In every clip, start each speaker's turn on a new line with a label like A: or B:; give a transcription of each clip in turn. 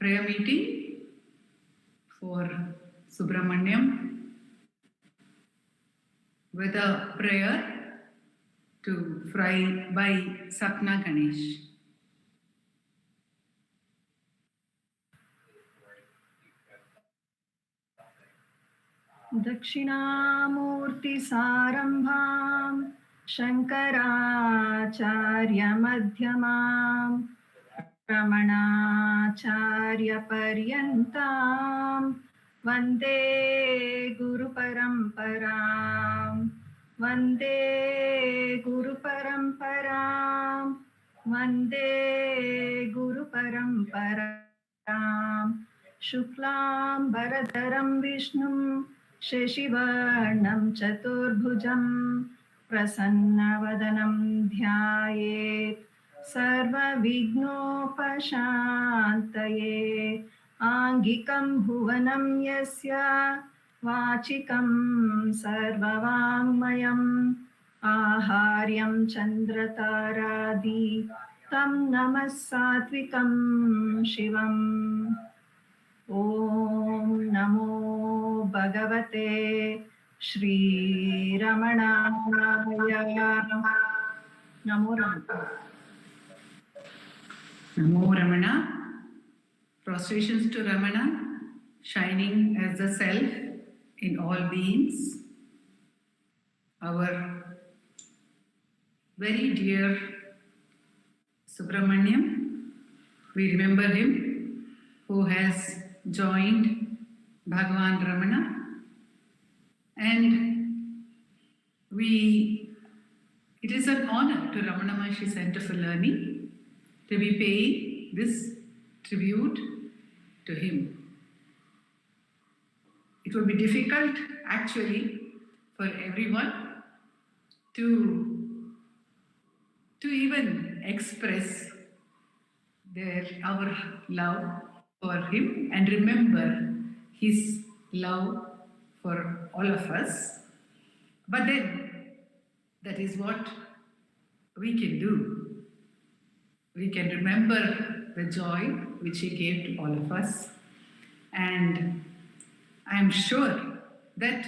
A: prayer meeting for Subramaniam with a prayer by Sapna Ganesh.
B: Dakshinamurti सारंभां Shankaracharya मध्यमां रमणाचार्य पर्यन्तां वंदे गुरुपरंपरां वंदे गुरुपरंपरां वंदे गुरुपरंपरां शुक्लां वरदरं विष्णुं शशिवर्णं चतुर्भुजं प्रसन्नवदनं ध्यायेत् सर्वविघ्नोपशान्तये आङ्गिकं भुवनं यस्य वाचिकं सर्ववाङ्मयम् आहार्यं चन्द्रतारादि तं नमः सात्विकं शिवम् ॐ नमो भगवते श्रीरमणाय नमो
A: Ramana. Prostrations to Ramana, shining as the self in all beings. Our very dear Subramaniam, we remember him who has joined Bhagavan Ramana, and it is an honor to Ramana Maharshi Center for Learning to be paying this tribute to him. It will be difficult actually for everyone to even express our love for him and remember his love for all of us. But then, that is what we can do. We can remember the joy which he gave to all of us. And I am sure that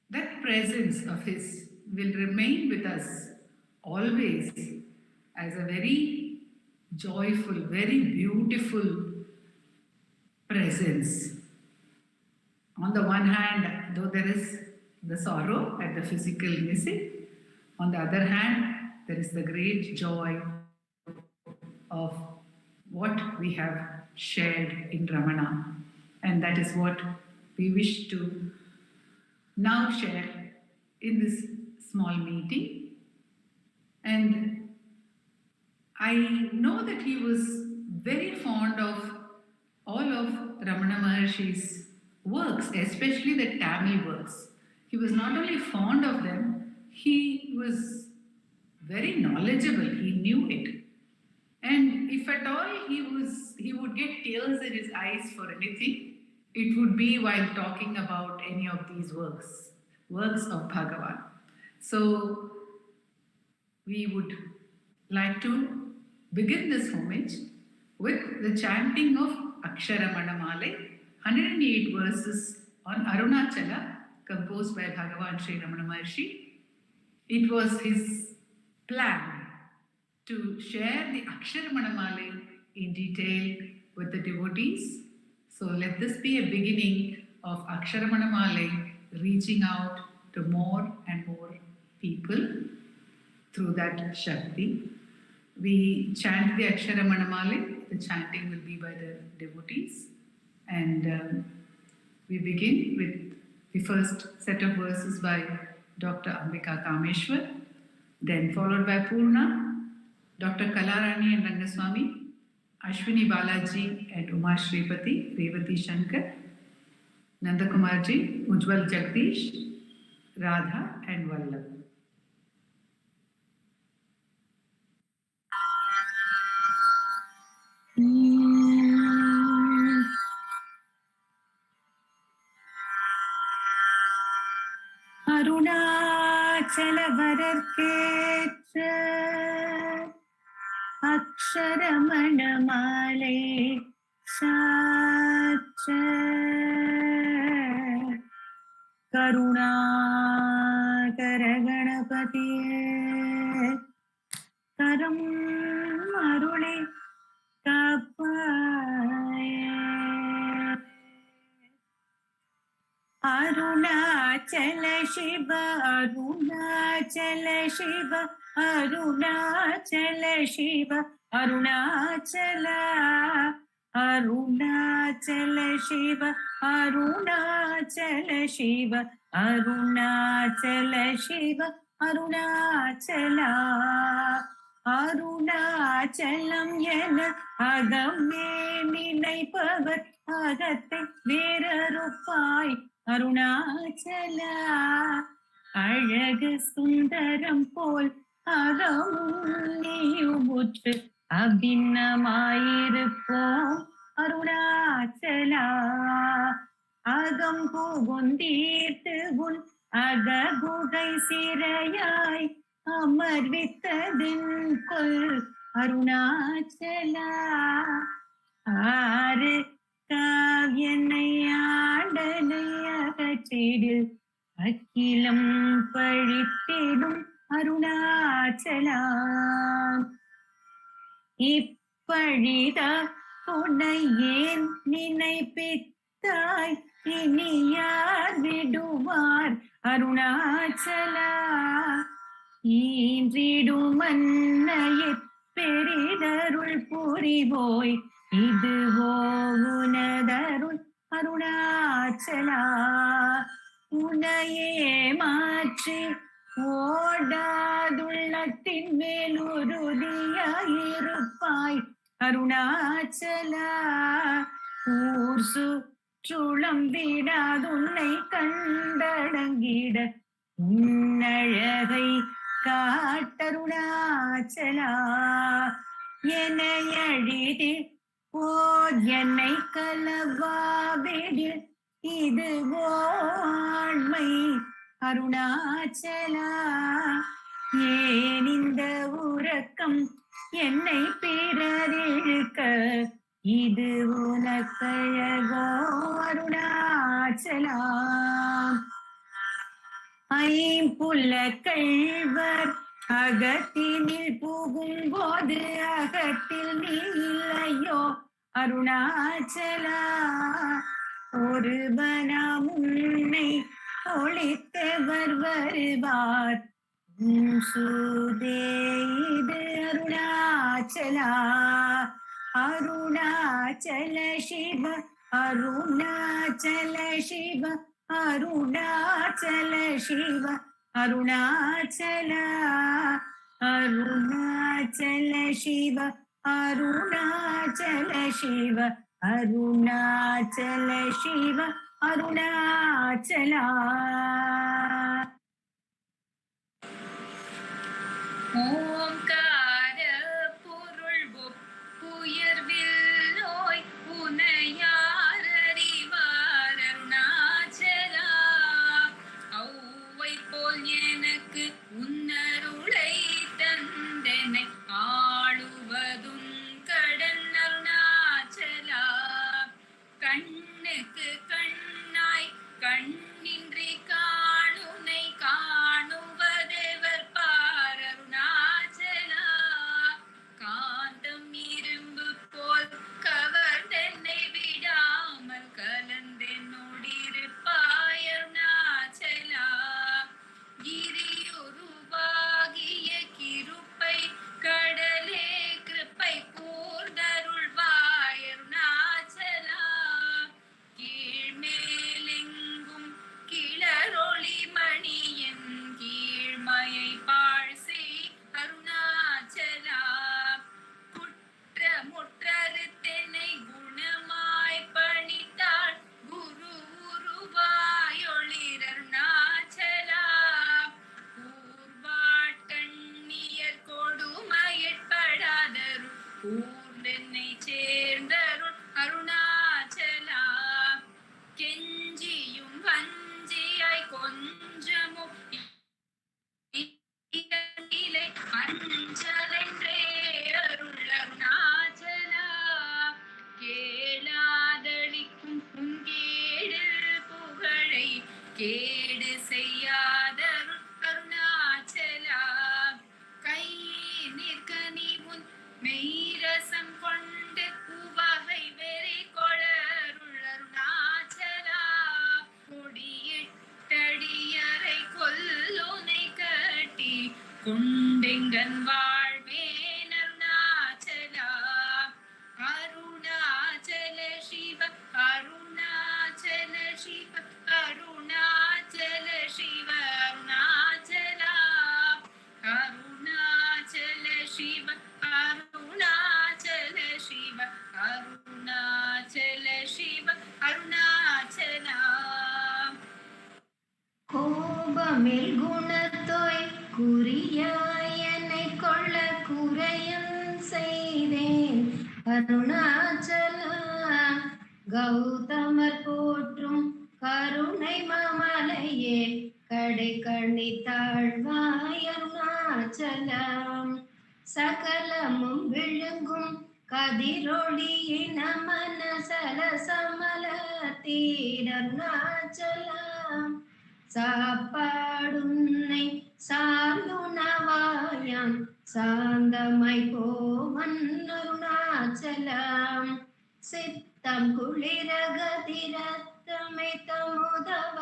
A: that presence of his will remain with us always as a very joyful, very beautiful presence. On the one hand, though there is the sorrow at the physical missing, on the other hand, there is the great joy of what we have shared in Ramana. And that is what we wish to now share in this small meeting. And I know that he was very fond of all of Ramana Maharshi's works, especially the Tamil works. He was not only fond of them, he was very knowledgeable, he knew it. And if at all he would get tears in his eyes for anything, it would be while talking about any of these works of Bhagavan. So we would like to begin this homage with the chanting of Aksharamanamale, 108 verses on Arunachala, composed by Bhagavan Sri Ramana Maharshi. It was his plan to share the Aksharamanamale in detail with the devotees. So let this be a beginning of Aksharamanamale reaching out to more and more people through that Shakti. We chant the Aksharamanamale. The chanting will be by the devotees. And we begin with the first set of verses by Dr. Ambika Kameshwar, then followed by Purna, Dr. Kalarani and Rangaswamy, Ashwini Balaji and Uma Shripati, Revati Shankar, Nandakumarji, Ujjwal Jagdish, Radha and Vallabh.
B: अरुणाचलवरर्केत्र अक्षरमणमाले साच्च Karunakar गणपतिये करं अरुळे कापाये अरुणाचल शिव अरुणाचल शिव अरुणाचल शिव अरुणाचल अरुणाचल शिव अरुणाचल शिव अरुणाचल शिव अरुणाचल அருணாச்சலம் என அகமே நினைப்பவர் அகத்தை வேறறுப்பாய் அருணாச்சலா அழகு சுந்தரம் போல் அகமும் நீயுமுற்று அபிநமாயிருப்போம் அருணாச்சலா அகம் புகுந்தீர்த்து உன் அககுகை சிறையாய் அமர்வித்ததின் கொல் அருணாச்சலா ஆறு காவியனை ஆடனை அகற்றிடில் அக்கிலம் பழித்திடும் அருணாச்சலா இப்பழித உன்னை ஏன் நினைப்பித்தாய் இனி யார் விடுவார் அருணாச்சலா ஈன்றிடும் அன்னையைப் பெரிதருள் புரிவோய் இதுவோ உனதருள் அருணாச்சலா உனையே மாற்றி ஓடாதுள்ளத்தின் மேல் உறுதியாயிருப்பாய் அருணாச்சலா ஊர் சுற்றுளம் விடாதுன்னை கண்டடங்கிட உன்னழகை காட்டருணாச்சலா என்னை அழிதி போர் என்னை கலவாவிடில் இது ஆண்மை அருணாச்சலா ஏன் இந்த உறக்கம் என்னை பிறரிழுக்க இது உனக்கழகோ அருணாச்சலா ஐம்புல கள்வர் அகத்தினில் புகும் போது அகத்தில் நீ இல்லையோ அருணாச்சலா ஒருவனாம் உன்னை ஒளித்தவர் வருவார் சூதே இது அருணாச்சலா அருணாச்சல சிவ அருணாச்சல சிவ அருணாச்சல சிவ அருணாச்சல அருணாச்சல சிவ அருணாச்சல சிவ அருணாச்சல சிவ அருணாச்சலா
C: ஓம்கார பொருள் ஒப்புயர்வில் நோய் உனையார் அறிவார் அருணாச்சலா ஔவை போல் எனக்கு உன்னருளை தந்தனை ஆளுவதும் கடன் அருணாச்சலா கண்ணுக்கு கண்ணாய் கண்ணின்றி காணுனை காணுவதேவர் பார் அருணாச்சலா காந்தம் இரும்பு போல் கவர்ந்தென்னை விடாமல் கலந்தென்னோடிருப்பாய் அருணாச்சலா கிரியுருவாகிய கிருப்பை கடலே கிருப்பை கூர்ந்தருள்வாய் அருணாச்சலா கீழ்மேலெங்கும் கிளரொளி மணியன் கீழ்மையை பாழ்சை அருணாச்சலா குற்றமுற்றறுத்தென்னை குணமாய் பணித்தாள் குரு உருவாயொளிர் அருணாச்சலா கூர்வாட்கண்ணியர் கொடுமையற்படாதருள் கூர்ந்தென்னை சேர்ந்தருள் அருணாச்சலா கெஞ்சியும் வஞ்சியாய் கொஞ்சமும் இலை அஞ்சலென்றே அருள் அருணாச்சலா கேள கேடு செய்யாதருள் அருணாச்சலா. கை நிற்க நீ உன் மெய்ரசம் கொண்டு உவகை வெறி கொளருள் அருணாச்சலா. கொடியிட்டடியரை கொல்லுனை கட்டி குண்டெங்கன் வாழ்வேன் அருணாச்சலா. அருணாச்சல சிவ அருணாச்சல சிவ அருணாச்சல சிவ அருணாச்சலா. அருணாச்சல சிவ அருணாச்சல சிவ அருணாச்சல சிவ அருணாச்சலா.
B: கோபமில் குணத்தோய் குறியாய் என்னை கொள்ள குறையும் செய்தேன் அருணாச்சலா. கௌதமர் போற்றும் கருணை மாமலையே கடை கண்ணி தாழ்வாய் அருணாச்சலம். சகலமும் விழுங்கும் கதிரொளியின மனசல சமல தீரருணாச்சலம். சாப்பாடுன்னை சார்ந்துணவாயாம் சாந்தமை போவன் அருணாச்சலம். சித்தம் குளிரகதிரத்தமை தமுதவ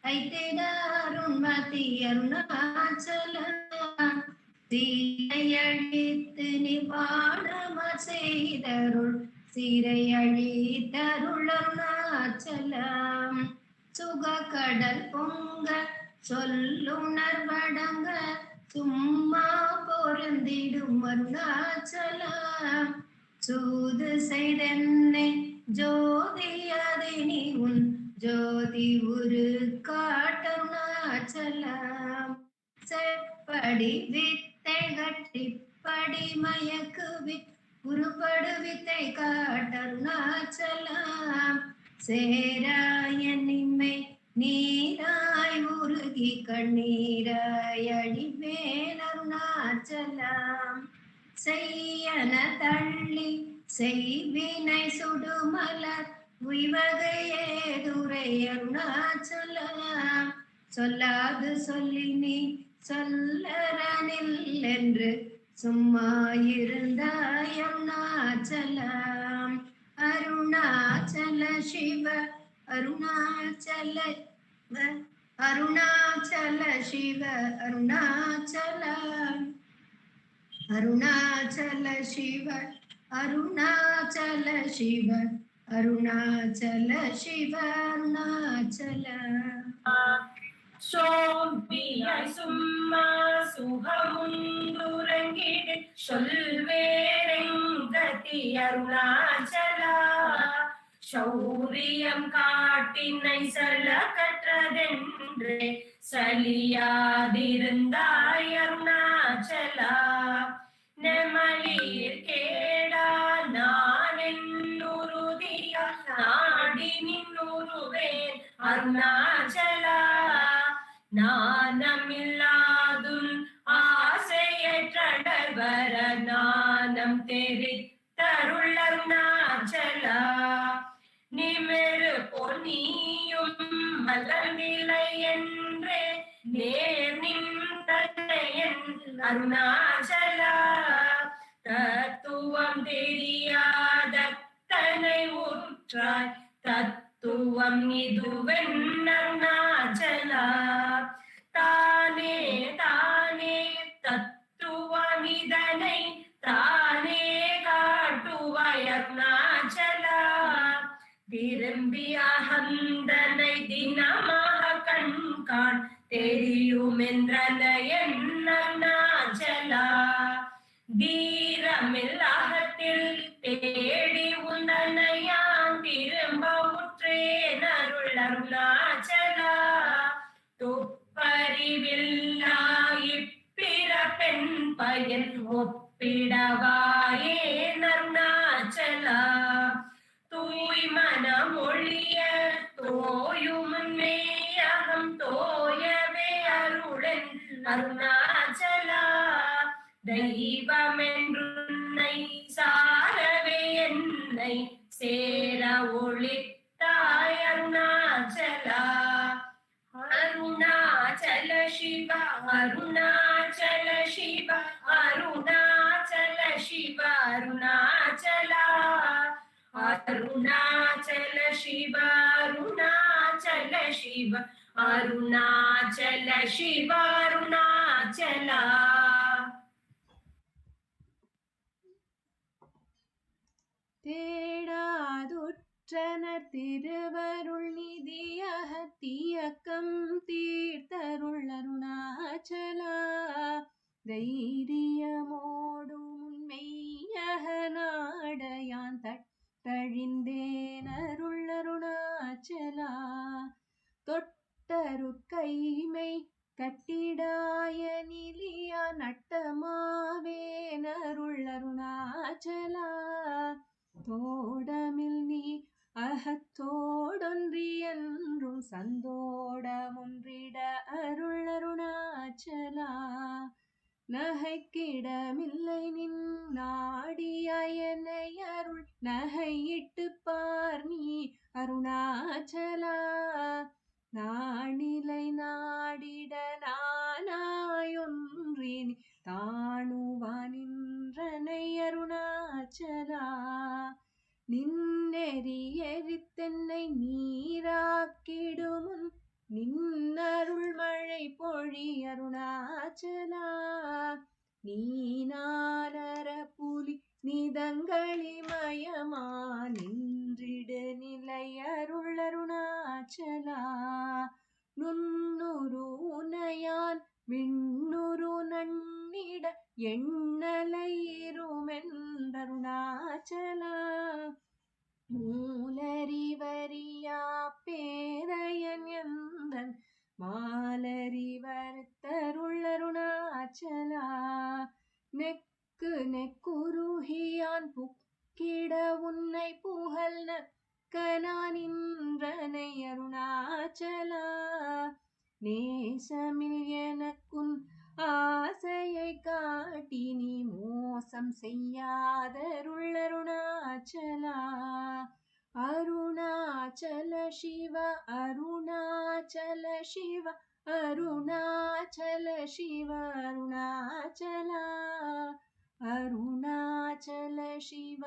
B: ஐத்திட அருண்மதி அருணாச்சலம். சீரையழித்து நிவாரணம செய்தருள் சீரையழித்தருள் அருணாச்சலம். சுக கடல் பொங்க சொல்லுணர்வடங்க சும்மா பொருந்திடும் அருணாச்சலம். சூது செய்தென்னை ஜோதியதினி உன் ஜோதி உரு காட்டருணாச்சலம். செப்படி வித்தை கட்டிப்படி மயக்குவி உருப்படு வித்தை காட்டருணாச்சலம். சேராய நிம்மை நீராய் உருகி கண்ணீராய் அடிவேன் அருணாச்சலம். செய்யன தள்ளி செய்வினை சுடுமலர் உய்வகையே துரை அருணாச்சலம். சொல்லாது சொல்லி நீ சொல்லரனில் என்று சும்மா இருந்தாய் அருணாச்சலம். அருணாச்சல சிவ அருணாச்சல அருணாச்சல சிவ அருணாச்சல. அருணாச்சல சிவ அருணாச்சல சிவ அருணாச்சல சிவ அருணாச்சல.
D: சோம்பியாய் சும்மா சுகமுந்துறங்கிடு சொல்வேரெங்கதி அருணாச்சலா. சௌரியம் காட்டினை சொல்ல கற்றதென்றே சலியாதிருந்தாய் அருணாச்சலா. நெமலீர் கேடா நான் என்னுறுதியா நாடி நின்னுருவேன் அருணாச்சலா. நானமில்லாதும் ஆசையற்றடவர நானம் தெரித்தருள் அருணாச்சலா. நிமிரு பொன்னியும் மலர்நிலை என்றே நேர் நின்றன் அருணாச்சலா. தத்துவம் தெரியாத தனை உற்றாய் தத்துவம் இதுவென் அருணாச்சலா. தானே தானே தத்துவம் இதனை தானே காட்டுவாய் அருணாச்சலா. திரும்பி அகந்தனை தினமாக கண்காண் தெரியுமென்றன என் அருணாச்சலா. தீரமில்லாகத்தில் தேடி உந்தனையான் திரும்ப உற்றேன் அருள் அருணாச்சலா. துப்பறிவில்லா இப்பிறப்பெண் பயன் ஒப்பிடவாயே அருணாச்சலா. தூய் மனம் ஒழிய தோயும் மேயகம் தோயவே அருளன் அருணாச்சலா. தெய்வமென்றுன்னை சாரவே என்னை சேர ஒளித்தாய் அருணாச்சலா. அருணாச்சல சிவ அருணாச்சல சிவ அருணாச்சல சிவ அருணாச்சலா.
E: தேடாதுற்றனர் திருவருள் நிதியக தீயக்கம் தீர்த்தருள் அருணாச்சலா. தைரியமோடும் மெய்யக நாடயான் தட்டழிந்தேன் அருள் அருணாச்சலா. தொட்டருட்கைமை கட்டிடாய நிலியா நட்டமாவேன் அருள் அருணாச்சலா. தோடமில் நீ அகத்தோடொன்றியன்றும் சந்தோடமொன்றிட அருள் அருணாச்சலா. நகைக்கிடமில்லை நின் நாடியனை அருள் நகையிட்டு பார் நீ அருணாச்சலா. நானிலை நாடிட நானாயொன்றினி தாணுவா நின்றனை அருணாச்சலா. நின்னெறி எரித்தென்னை நீராக்கிடுமுன் நின்னருள் மழை பொழி அருணாச்சலா. நீனாலர புலி நிதங்களி மயமா நின்றிடு நிலை அருள் அருணாச்சலா. நுண்ணுரு உனையான் விண்ணுரு நன்னிட எண்ணலை இருமென்றருணாச்சலா. மூலறிவறியா பேரையன் எந்தன் மாலறி வருத்தருள் அருணாச்சலா. நெக்கு நெக்குருகியான் புக்கிட உன்னை புகழ் நக்கனானின்றனை அருணாச்சலா. நேசமில் எனக்குன் ஆசையை காட்டி நீ மோசம் செய்யாதருள் அருணாச்சலா. அருணாச்சல சிவ அருணாச்சல சிவ அருணாச்சல சிவ அருணாச்சலா. அருணாச்சல சிவ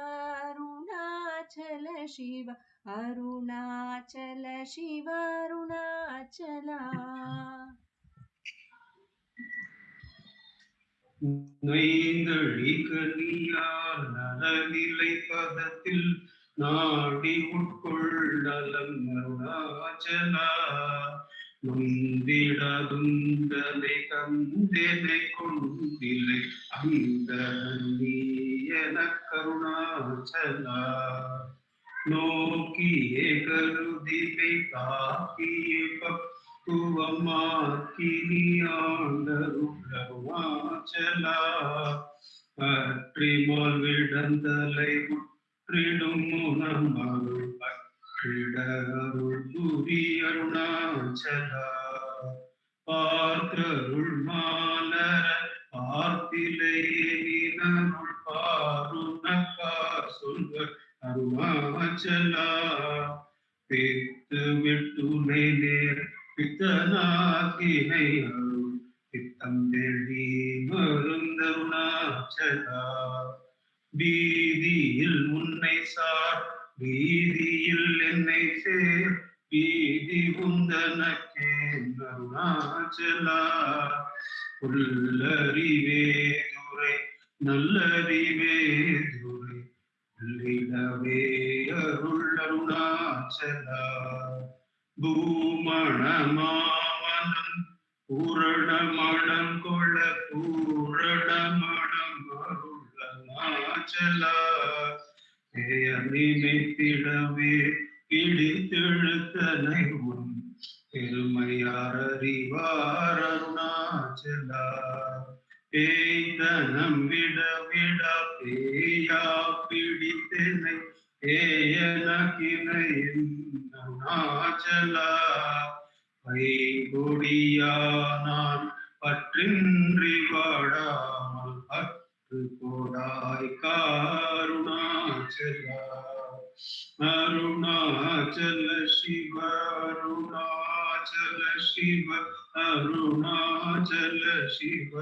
E: அருணாச்சல சிவ அருணாச்சல சிவ அருணாச்சலா.
F: நைந்தழிகனியார் நலநிலை பதத்தில் நாடி உட்கொள்ளலம் அருணாச்சலா. நொந்திடதுந்தனை கந்தனை கொண்டிலை அந்த எனக்கருணாச்சலா. நோக்கியே கருதிவை காக்கியே அருணாச்சலா. அற்றிமால் விடந்தலை உற்றிடும் முனமருள் அற்றிட அருள் புரி அருணாச்சலா. பார்த்தருள் மாலர பார்த்திலையே நினருள் பாருணக்கார் சொல்வர் அருணாச்சலா. பித்து விட்டுனை நேர் பித்தனாக்கினை அருள் பித்தம் தெளி மருந்தருணாச்சலா. வீதியில் உன்னை சார் வீதியில் என்னை சேர் வீதி உந்தனக்கே அருணாச்சலா. உள்ளறிவே துரை நல்லறிவே துரை உள்ளிடவே அருள் அருணாச்சலா. பூமணமாமனம் பூரணமணம் கொள்ள பூரணமணம் அருள் அருணாச்சலா. நினைத்திடவே பிடித்தெழுத்தனை உன் பெருமையார் அறிவார் அருணாச்சலா. பேய்தனம் விட விட பேயா பிடித்தனை ஏயனக்கினை அருணாச்சலா. வைகொடியா நான் பற்றின்றி வாடாமல் பற்று கோடாய் காருணாச்சலா. அருணாச்சல சிவ அருணாச்சல சிவ அருணாச்சல சிவ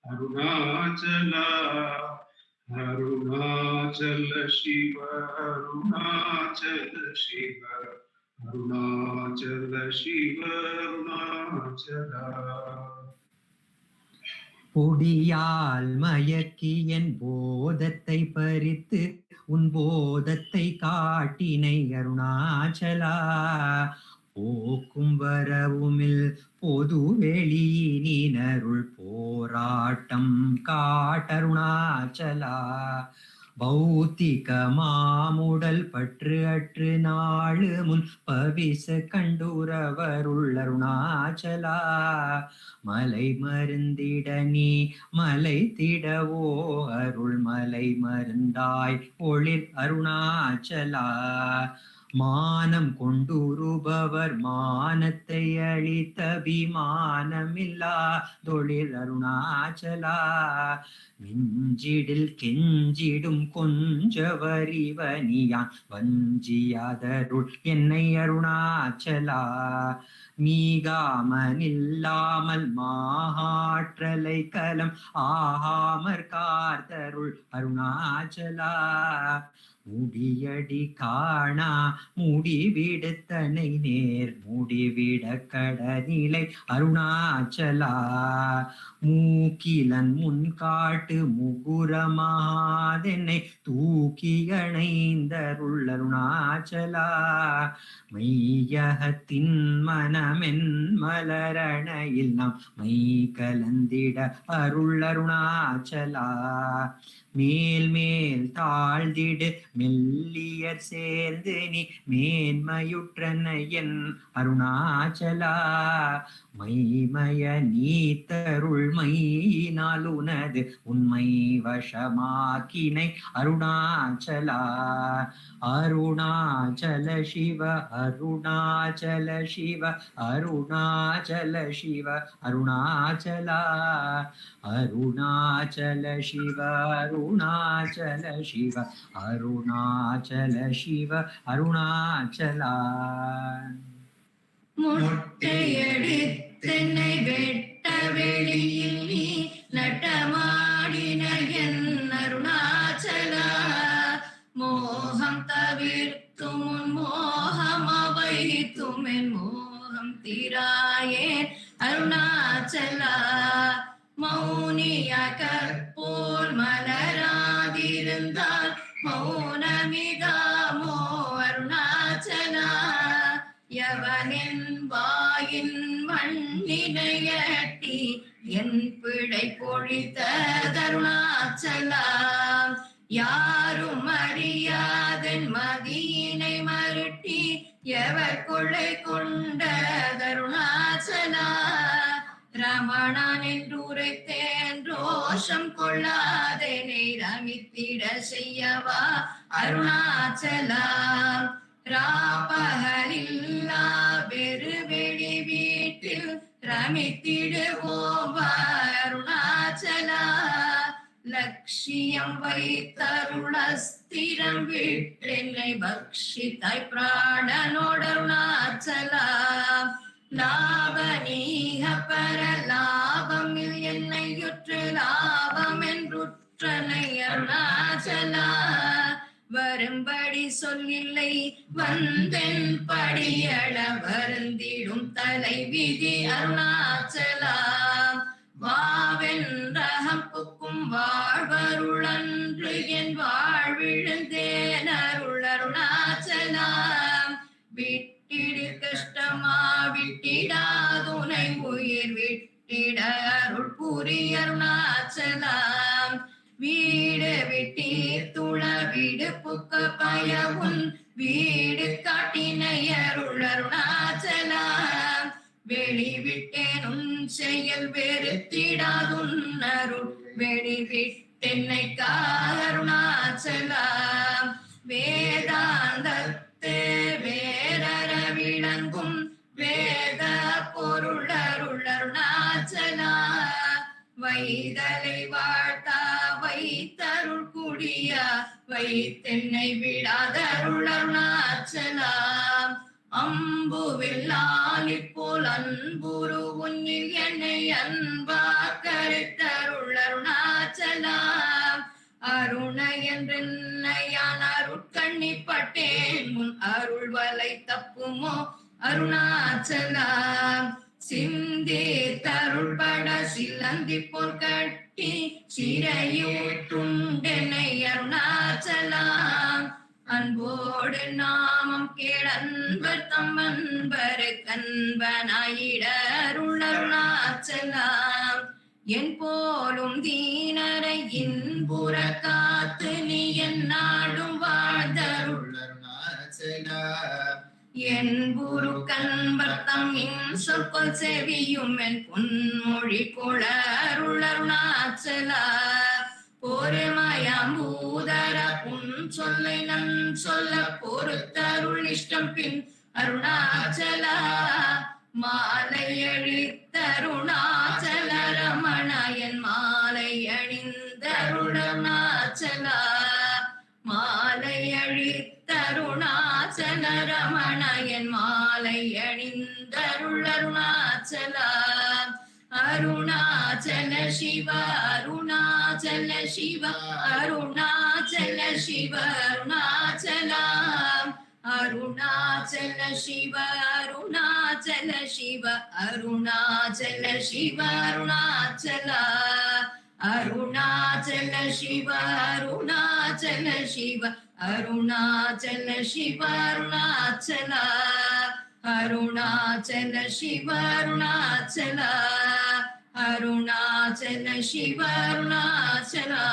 F: அருணாச்சலா. அருணாச்சல சிவ அருணாச்சல சிவ அருணாச்சல சிவ அருணாச்சலா.
G: பொடியால் மயக்கி என் போதத்தை பறித்து உன் போதத்தை காட்டினை அருணாச்சலா. போக்கும் வரவுமில் பொது வெளியினருள் போராட்டம் காட்டருணாச்சலா. பௌத்திக மாமுடல் பற்று அற்று நாளு முன் பவிச கண்டுரவருள் அருணாச்சலா. மலை மருந்திட நீ மலை திடவோ அருள் மலை மருந்தாய் ஒளிர் அருணாச்சலா. மானம் கொண்டுருபவர் மானத்தை அளித்த விமானமில்லா தொழில் அருணாச்சலா. மிஞ்சிடில் கெஞ்சிடும் கொஞ்ச வரிவனியான் வஞ்சியாதருள் என்னை அருணாச்சலா. மீகாமனில்லாமல் மாற்றலை கலம் ஆகாமற் காத்தருள் அருணாச்சலா. முடியடி காணா முடிவிடுத்தனை நேர் முடிவிட கடநிலை அருணாச்சலா. மூக்கிலன் முன் காட்டு முகுரமாதென்னை தூக்கி அணைந்தருள் அருணாச்சலா. மையகத்தின் மனமென் மலரணையில் நாம் மை கலந்திட அருள் அருணாச்சலா. மேல் மேல் தாழ்ந்திடு மெல்லியர் சேர்ந்து நீ மேன்மையுற்றன என் அருணாச்சலா. மைமய நீத்தருள் மையினால் உனது உண்மை வசமாக்கினை அருணாச்சலா. அருணாச்சல சிவ அருணாச்சல சிவ அருணாச்சல சிவ அருணாச்சலா. அருணாச்சல சிவ அருணாச்சல சிவ அருணாச்சல சிவ அருணாச்சலா.
B: முட்டையடித்தென்னை வெட்ட வெளியில் நீ நட்டமாடின என் அருணாச்சலா. மோகம் தவிர்த்தும் உன் மோகம் அவைத்தும் என் மோகம் தீராயேன் அருணாச்சலா. மௌனியாக போல் மலராதிருந்தால் மௌனமிகாமோ அருணாச்சலா. யவனின் வாயின் மண்ணினையட்டி என் பிழை பொழித்த தருணாச்சலா. யாரும் அறியாதன் மதியினை மருட்டி எவர் கொள்ளை கொண்ட தருணாச்சலா. ரமணன் என்றுரைத்தேன் ரோஷம் கொள்ளாதேனை ரமித்திட செய்யவா அருணாச்சலா. ராபகலில்லா பெருவெளி வீட்டில் ரமித்திடுவோம் அருணாச்சலா. லட்சியம் வைத்தருளஸ்திரம் விட்டென்னை பக்ஷித்தாய் பிராணனோடு அருணாச்சலா. லாபநீக பர லாபமில் என்னை யுற்று லாபம் என்றுற்றனை அருணாச்சலா. வரும்படி சொல்லில்லை வந்தென் படியள வருந்திடும் தலை விதி அருணாச்சலா. வாவென்றகம் புக்கும் வாழ்வருளன்று என் வாழ்விழுந்தேன் அருள் அருணாச்சலா. விட்டிடு கஷ்டமா விட்டிடாதுனை உயிர் விட்டிட அருள் புரி அருணாச்சலா. வீடு விட்டீர் துள வீடு புக்க பயவுன் வீடு காட்டினை அருள் அருணாச்சலா. வெளிவிட்டேன் உன் செயல் வெறுத்திடாதுன் அருள் வெளிவிட்டென்னை அருணாச்சலா. வேதாந்தத்தே வேரற விளங்கும் வேத பொருள் அருள் அருணாச்சலா. வைதலை வாழ்த்தா வைத்தருள் குடியா வைத்தென்னை விடாதருள் அருணாச்சலா. அம்புவில்லாலி போல் அன்புரு உன்னில் என்னை அன்பா கருத்தருள் அருணாச்சலா. அருண என்றென்னையான் அருட்கண்ணிப்பட்டேன் முன் அருள் வலை தப்புமோ அருணாச்சலா சிந்தி தருள்பட சிலந்தி போல் கட்டி சிறையூட்டுண்டெனை அருணாச்சலா அன்போடு நாமம் கேளன்பர் தம் அன்பரு கண்பனாயிட அருணாச்சலா என் போலும் தீனரை இன்புற காத்து நீ என்னாடும் வாழ்தருளருணாச்சலா என் குரு கண்பர்த்தம் இன் சொற்கொள் செவியும் என் பொன்மொழி கொள அருளருணாச்சலா போரமயம்பூதர உன் சொல்லை நன் சொல்ல பொறுத்தருள் இஷ்டம் பின் அருணாச்சலா மாலை அழித்தருணாச்சல ரமண என் மாலை அணிந்தருணாச்சலா மாலை அழித்தருணாச்சல ரமண என் மாலை அணிந்தருளருணாச்சலா அருணாச்சல சிவ அருணாச்சல சிவ அருணாச்சல சிவ அருணாச்சலா அருணாச்சல சிவ அருணாச்சல சிவ அருணாச்சல சிவ அருணாச்சலா அருணாச்சல சிவ அருணாச்சல சிவ அருணாச்சல சிவ அருணாச்சலா அருணாச்சல சிவ அருணாச்சலா அருணாச்சல சிவ அருணாச்சலா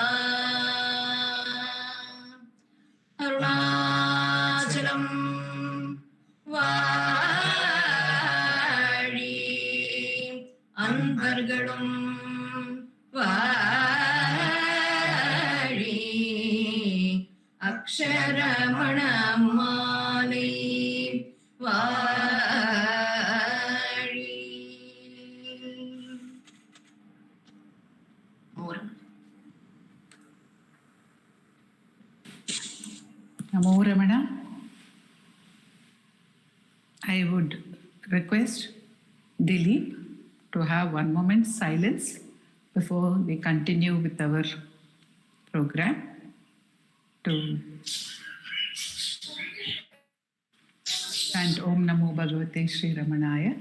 B: அருணாச்சலம் வாழி அன்பர்களும் வாழி அக்ஷரமண மாலை வாழி
A: Namo Ramana. I would request Dilip to have one moment silence before we continue with our program to chant Om Namo Bhagavate Sri Ramanaya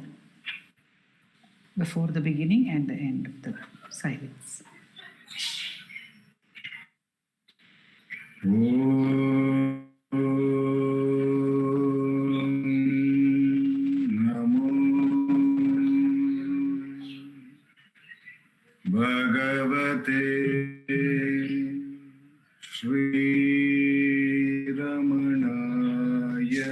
A: before the beginning and the end of the silence.
F: Bhagavate Sri Ramanaya.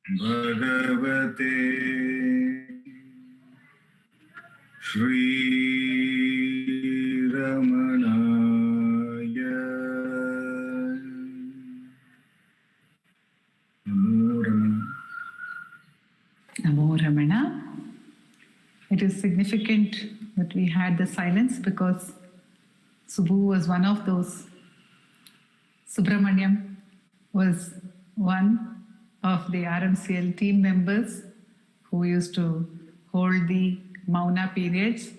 F: Bhagavate Sri Ramanaya.
A: Namo Ramana. It is significant that we had the silence because Subbu was one of those Subramanyam was one of the RMCL team members who used to hold the Mauna periods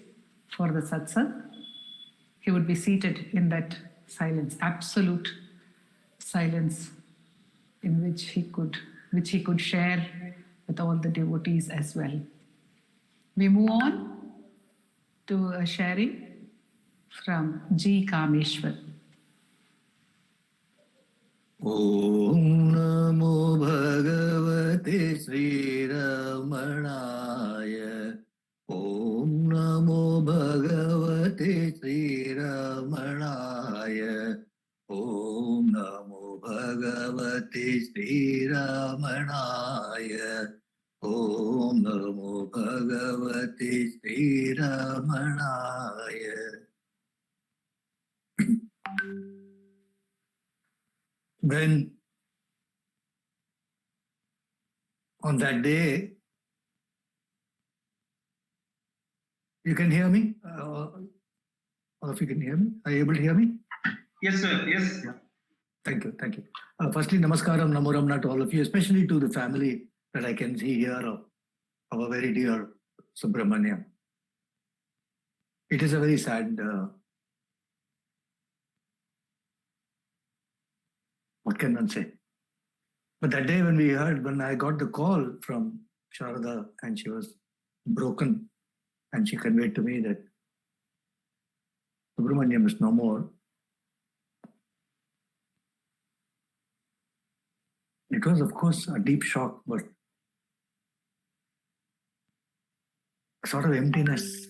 A: for the satsang. He would be seated in that silence, absolute silence, in which he could share with all the devotees as well. We move on to a sharing from G. Kameshwar.
H: ॐ नमो भगवते श्रीरमणाय ॐ नमो भगवते श्रीरमणाय ॐ नमो भगवते श्रीरमणाय ॐ नमो भगवते श्रीरमणाय. When on that day, you can hear me? All of you can hear me? Are you able to hear me?
I: Yes, sir. Yes.
H: Thank you. Thank you. Firstly, namaskaram, namo ramna to all of you, especially to the family that I can see here of our very dear Subramaniam. It is a very sad what can one say? But that day when I got the call from Sharada and she was broken and she conveyed to me that Subramaniam is no more, it was of course a deep shock, but a sort of emptiness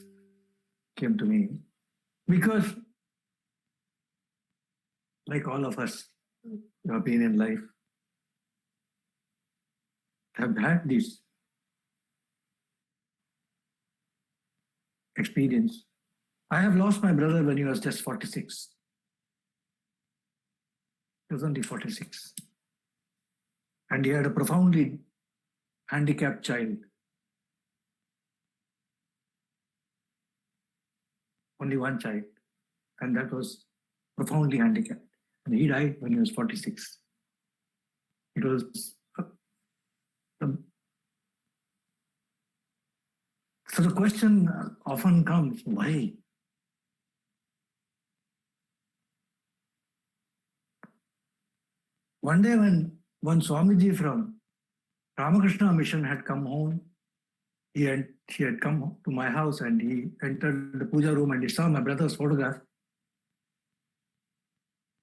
H: came to me because like all of us who have been in life, have had this experience. I have lost my brother when he was just 46. He was only 46. And he had a profoundly handicapped child. Only one child. And that was profoundly handicapped. And he died when he was 46. It was so the question often comes, why? One day when one Swamiji from Ramakrishna Mission had come home, he had come to my house and he entered the puja room and he saw my brother's photograph.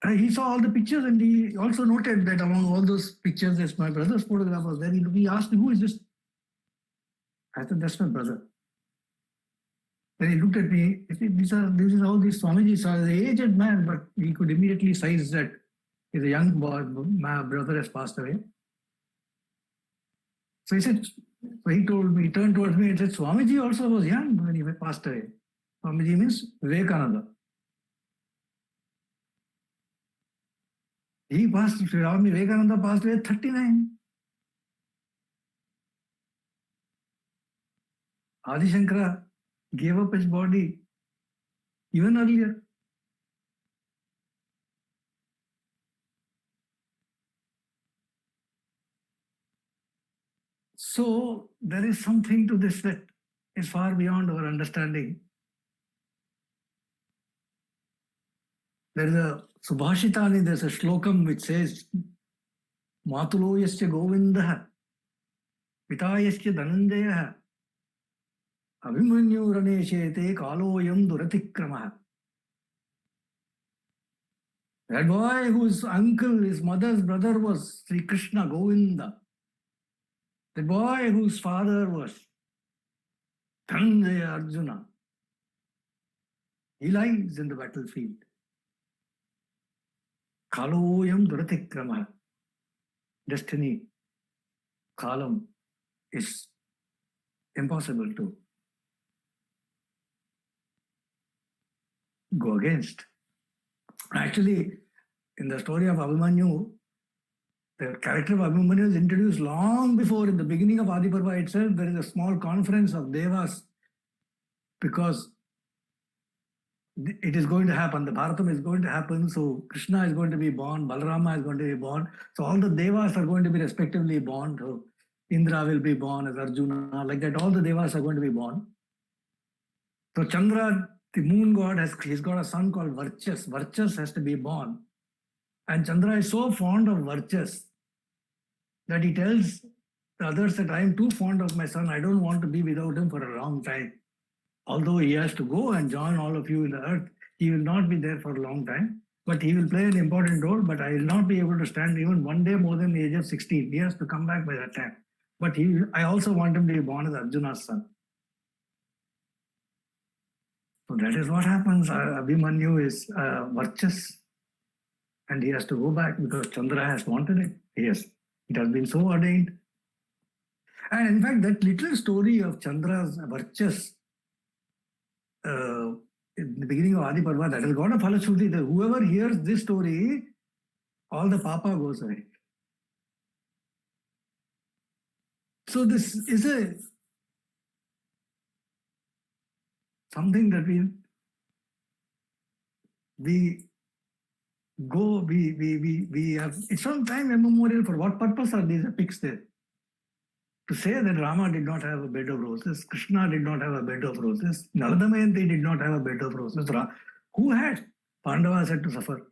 H: He saw all the pictures and he also noted that among all those pictures, there's my brother's photograph was there. He asked me, who is this? I said, that's my brother. Then he looked at me, he said, this is how these Swamijis are. He's an aged man, but he could immediately size that he's a young boy, my brother has passed away. So he said, so he turned towards me and said, Swamiji also was young when he passed away. Swamiji means Vivekananda. Swami Vivekananda passed away at 39. Adi Shankara gave up his body even earlier. So there is something to this that is far beyond our understanding. There is a Subhashitani, there's a shlokam which says, Matulo yasya Govindaha, Pitayasya Dhananjaya, Abhimanyu Raneshete Kaloyam Duratikramaha. That boy whose uncle, his mother's brother was Sri Krishna Govinda. The boy whose father was Dhananjaya Arjuna. He lies in the battlefield. Kaloyam Duratikrama. Destiny, kalam is impossible to go against. Actually, in the story of Abhimanyu, the character of Abhimanyu is introduced long before, in the beginning of Adi Parva itself. There is a small conference of Devas because it is going to happen. The Bharatam is going to happen. So Krishna is going to be born, Balarama is going to be born. So all the devas are going to be respectively born. So Indra will be born as Arjuna, like that. All the devas are going to be born. So Chandra, the moon god, he's got a son called Varchas. Varchas has to be born. And Chandra is so fond of Varchas that he tells the others that I am too fond of my son. I don't want to be without him for a long time. Although he has to go and join all of you in the earth, he will not be there for a long time. But he will play an important role, but I will not be able to stand even one day more than the age of 16. He has to come back by that time. But I also want him to be born as Arjuna's son. So that is what happens. Abhimanyu is Varchas. And he has to go back because Chandra has wanted it. Yes, it has been so ordained. And in fact, that little story of Chandra's Varchas in the beginning of Adi Parva, that has got a falashruti that whoever hears this story, all the papa goes away. So this is something that we have, it's from time immemorial. For what purpose are these epics there? To say that Rama did not have a bed of roses, Krishna did not have a bed of roses, Narada Damayanti did not have a bed of roses. Who had? Pandavas had to suffer.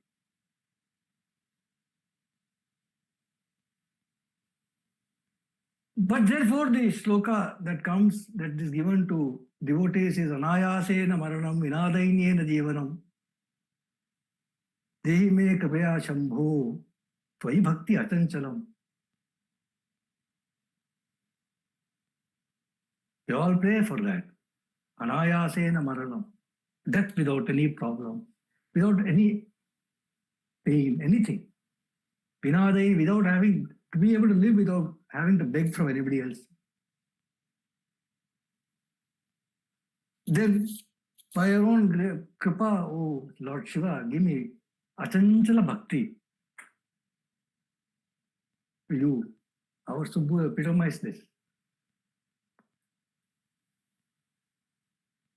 H: But therefore the shloka that is given to devotees is Anayasena Maranam Vinadainyena Jeevanam Dehi me Kripaya Shambho Tvai Bhakti Achanchalam. You all pray for that. Anayasena Maranam. Death without any problem, without any pain, anything. Vinadai, without having to be able to live without having to beg from anybody else. Then, by your own kripa, oh Lord Shiva, give me Achanchala Bhakti. You, our Subbu epitomized this.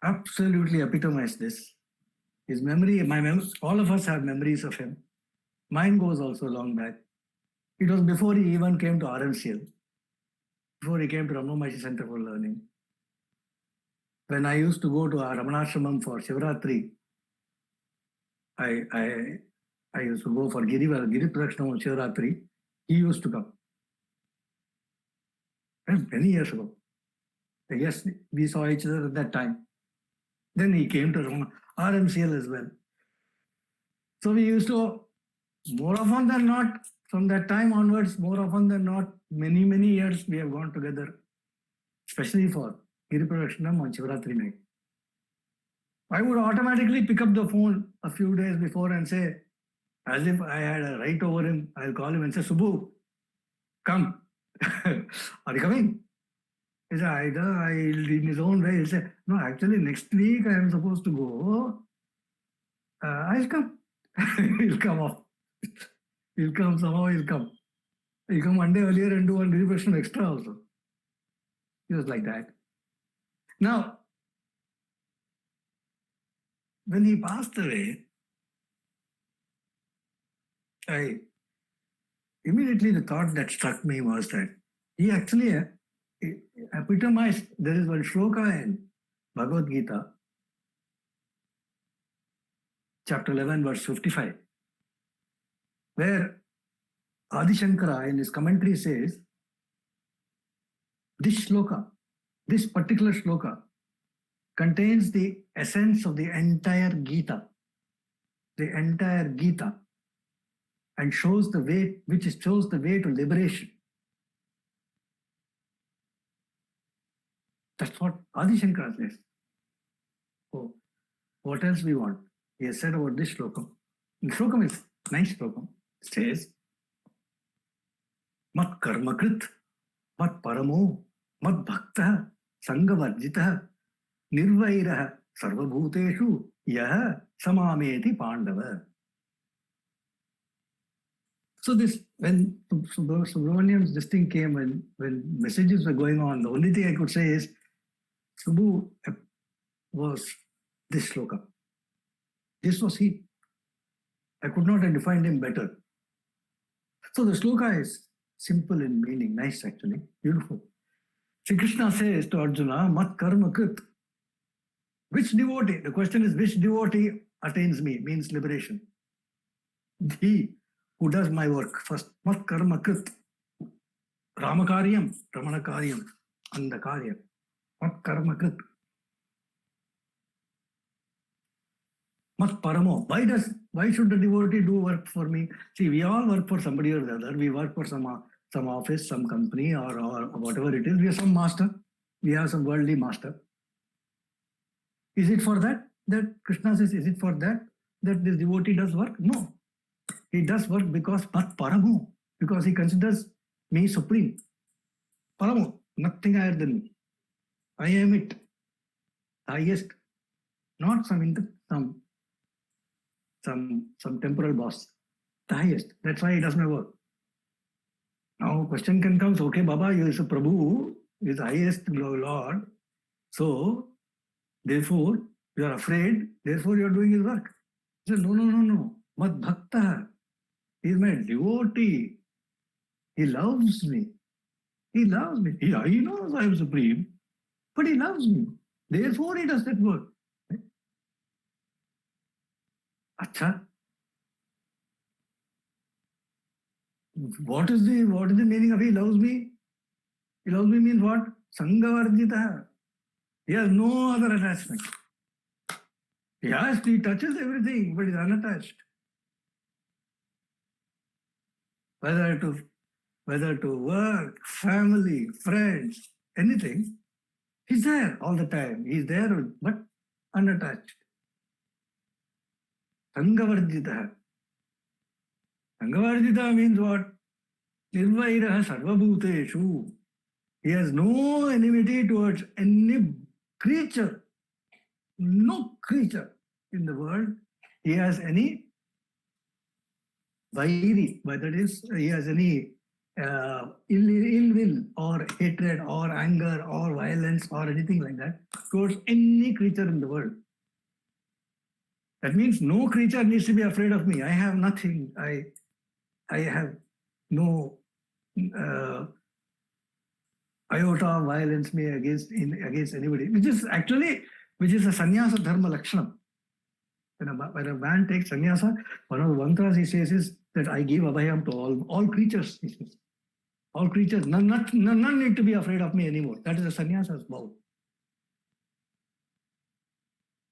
H: Absolutely epitomized this. His memory, all of us have memories of him. Mine goes also long back. It was before he even came to RMCL, before he came to Ramana Maharshi Center for Learning. When I used to go to our Ramanashramam for Shivratri, I used to go for Giri Prakshanam on Shivratri. He used to come. And many years ago. Yes, we saw each other at that time. Then he came to RMCL as well. So we used to, more often than not, from that time onwards, more often than not, many, many years we have gone together, especially for Giri Prakshanam on Shivratri night. I would automatically pick up the phone a few days before and say, as if I had a right over him, I'll call him and say, Subbu, come. Are you coming? He said, in his own way, he said, no, actually next week I am supposed to go. I'll come. He'll come off. He'll come, somehow he'll come. He'll come one day earlier and do one Giri Prakshanam extra also. He was like that. Now, when he passed away, immediately the thought that struck me was that he actually epitomized. There is one shloka in Bhagavad Gita, chapter 11, verse 55, where Adi Shankara in his commentary says, this particular shloka, contains the essence of the entire Gita, and shows the way, shows the way to liberation. That's what Adi Shankara says. Oh, what else we want? He has said about this slokam. The slokam is nice slokam. It says, Mat karmakrit, mat paramo, mat bhaktah, sangavarjitah, nirvairah, sarvabhuteshu, yah samameti pandava. So this, when Subramaniam's this thing came, when messages were going on, the only thing I could say is, Subbu was this sloka. This was he. I could not have defined him better. So the sloka is simple in meaning, nice actually, beautiful. Sri Krishna says to Arjuna, Mat karma krit. Which devotee? The question is, which devotee attains me, means liberation. He who does my work first. Mat karma krit. Ramakaryam, Ramanakaryam, Andakaryam. Mat karma krit. Mat paramo. Why should the devotee do work for me? See, we all work for somebody or the other. We work for some office, some company, or whatever it is. We have some master. We have some worldly master. Is it for that Krishna says, is it for that this devotee does work? No. He does work because Mat paramo, because he considers me supreme. Paramo, nothing higher than me. I am it. Highest. Not some temporal boss. The highest. That's why he does my work. Now question can come, okay, Baba, you is a Prabhu, you is the highest Lord. So, therefore, you are afraid, therefore you are doing his work. He said, no. Mad Bhakta. He is my devotee. He loves me. He loves me. He knows I am supreme, but he loves me. Therefore he does that work. Acha. What is the meaning of he loves me? He loves me means what? Sangavarjita. He has no other attachment. He touches everything, but is unattached. Whether to work, family, friends, anything, he's there all the time. He's there, but unattached. Sangavarjita. Sangavarjita means what? Nirvairaha sarvabhuteshu. He has no enmity towards any creature. No creature in the world he has any vairi, whether it is he has any ill will or hatred or anger or violence or anything like that towards any creature in the world. That means no creature needs to be afraid of me. I have nothing. I have no iota of violence me against anybody, which is a sannyasa dharma lakshanam. When a man takes sannyasa, one of the mantras he says is that I give abhayam to all creatures. He says. All creatures, none need to be afraid of me anymore. That is a sannyasa's vow.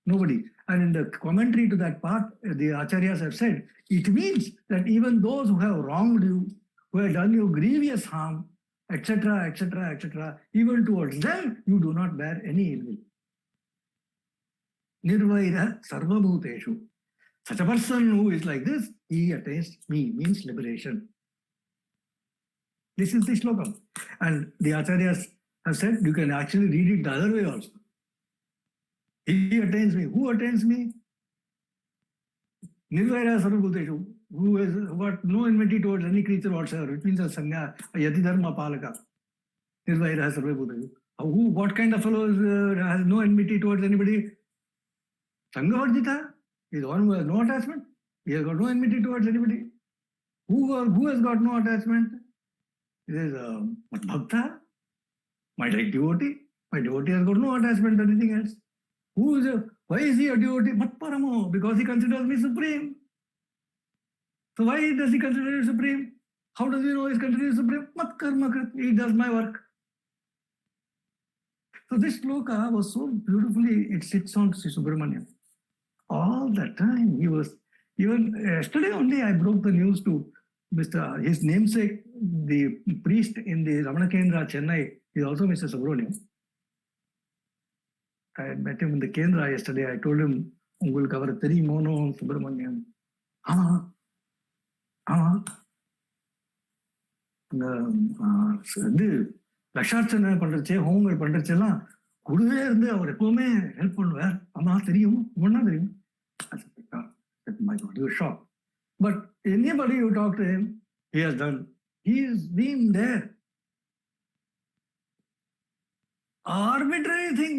H: Nobody. And in the commentary to that part, the acharyas have said, it means that even those who have wronged you, who have done you grievous harm, etc., etc., etc., even towards them, you do not bear any ill will. Nirvaira sarvabhuteshu. Such a person who is like this, he attains me, means liberation. This is the slokam. And the acharyas have said, you can actually read it the other way also. He attains me. Who attains me? Nirvaira sarvabhuteshu. Who has got no enmity towards any creature whatsoever. It means a sangha, a yati dharma palaka. Nirvaira sarvabhuteshu. What kind of fellow has no enmity towards anybody? Sangavarjita is the one who has no attachment. He has got no enmity towards anybody. Who has got no attachment? It is Bhakta, my devotee. My devotee has got no attachment to anything else. Why is he a devotee? Mat paramo, because he considers me supreme. So why does he consider me supreme? How does he know he is considered supreme? Mat karma krit, he does my work. So this sloka was so beautifully, it sits on Sri Subramaniam. All that time he was, even yesterday only I broke the news to his namesake, the priest in the Ramana Kendra, Chennai, is also Mr. Subramaniam. I met him in the Kendra yesterday. I told him, "Ungul cover teri mono Subramaniam." லட்சார்ச்சனை பண்றச்சே ஹோம்கள் பண்றச்செல்லாம் கூடவே இருந்து அவர் எப்பவுமே help பண்ணுவார். ஆமா தெரியும், ஒன்னா தெரியும். My God, you were shocked. But anybody who talk to him, he has done. He's been there. Arbitrary thing.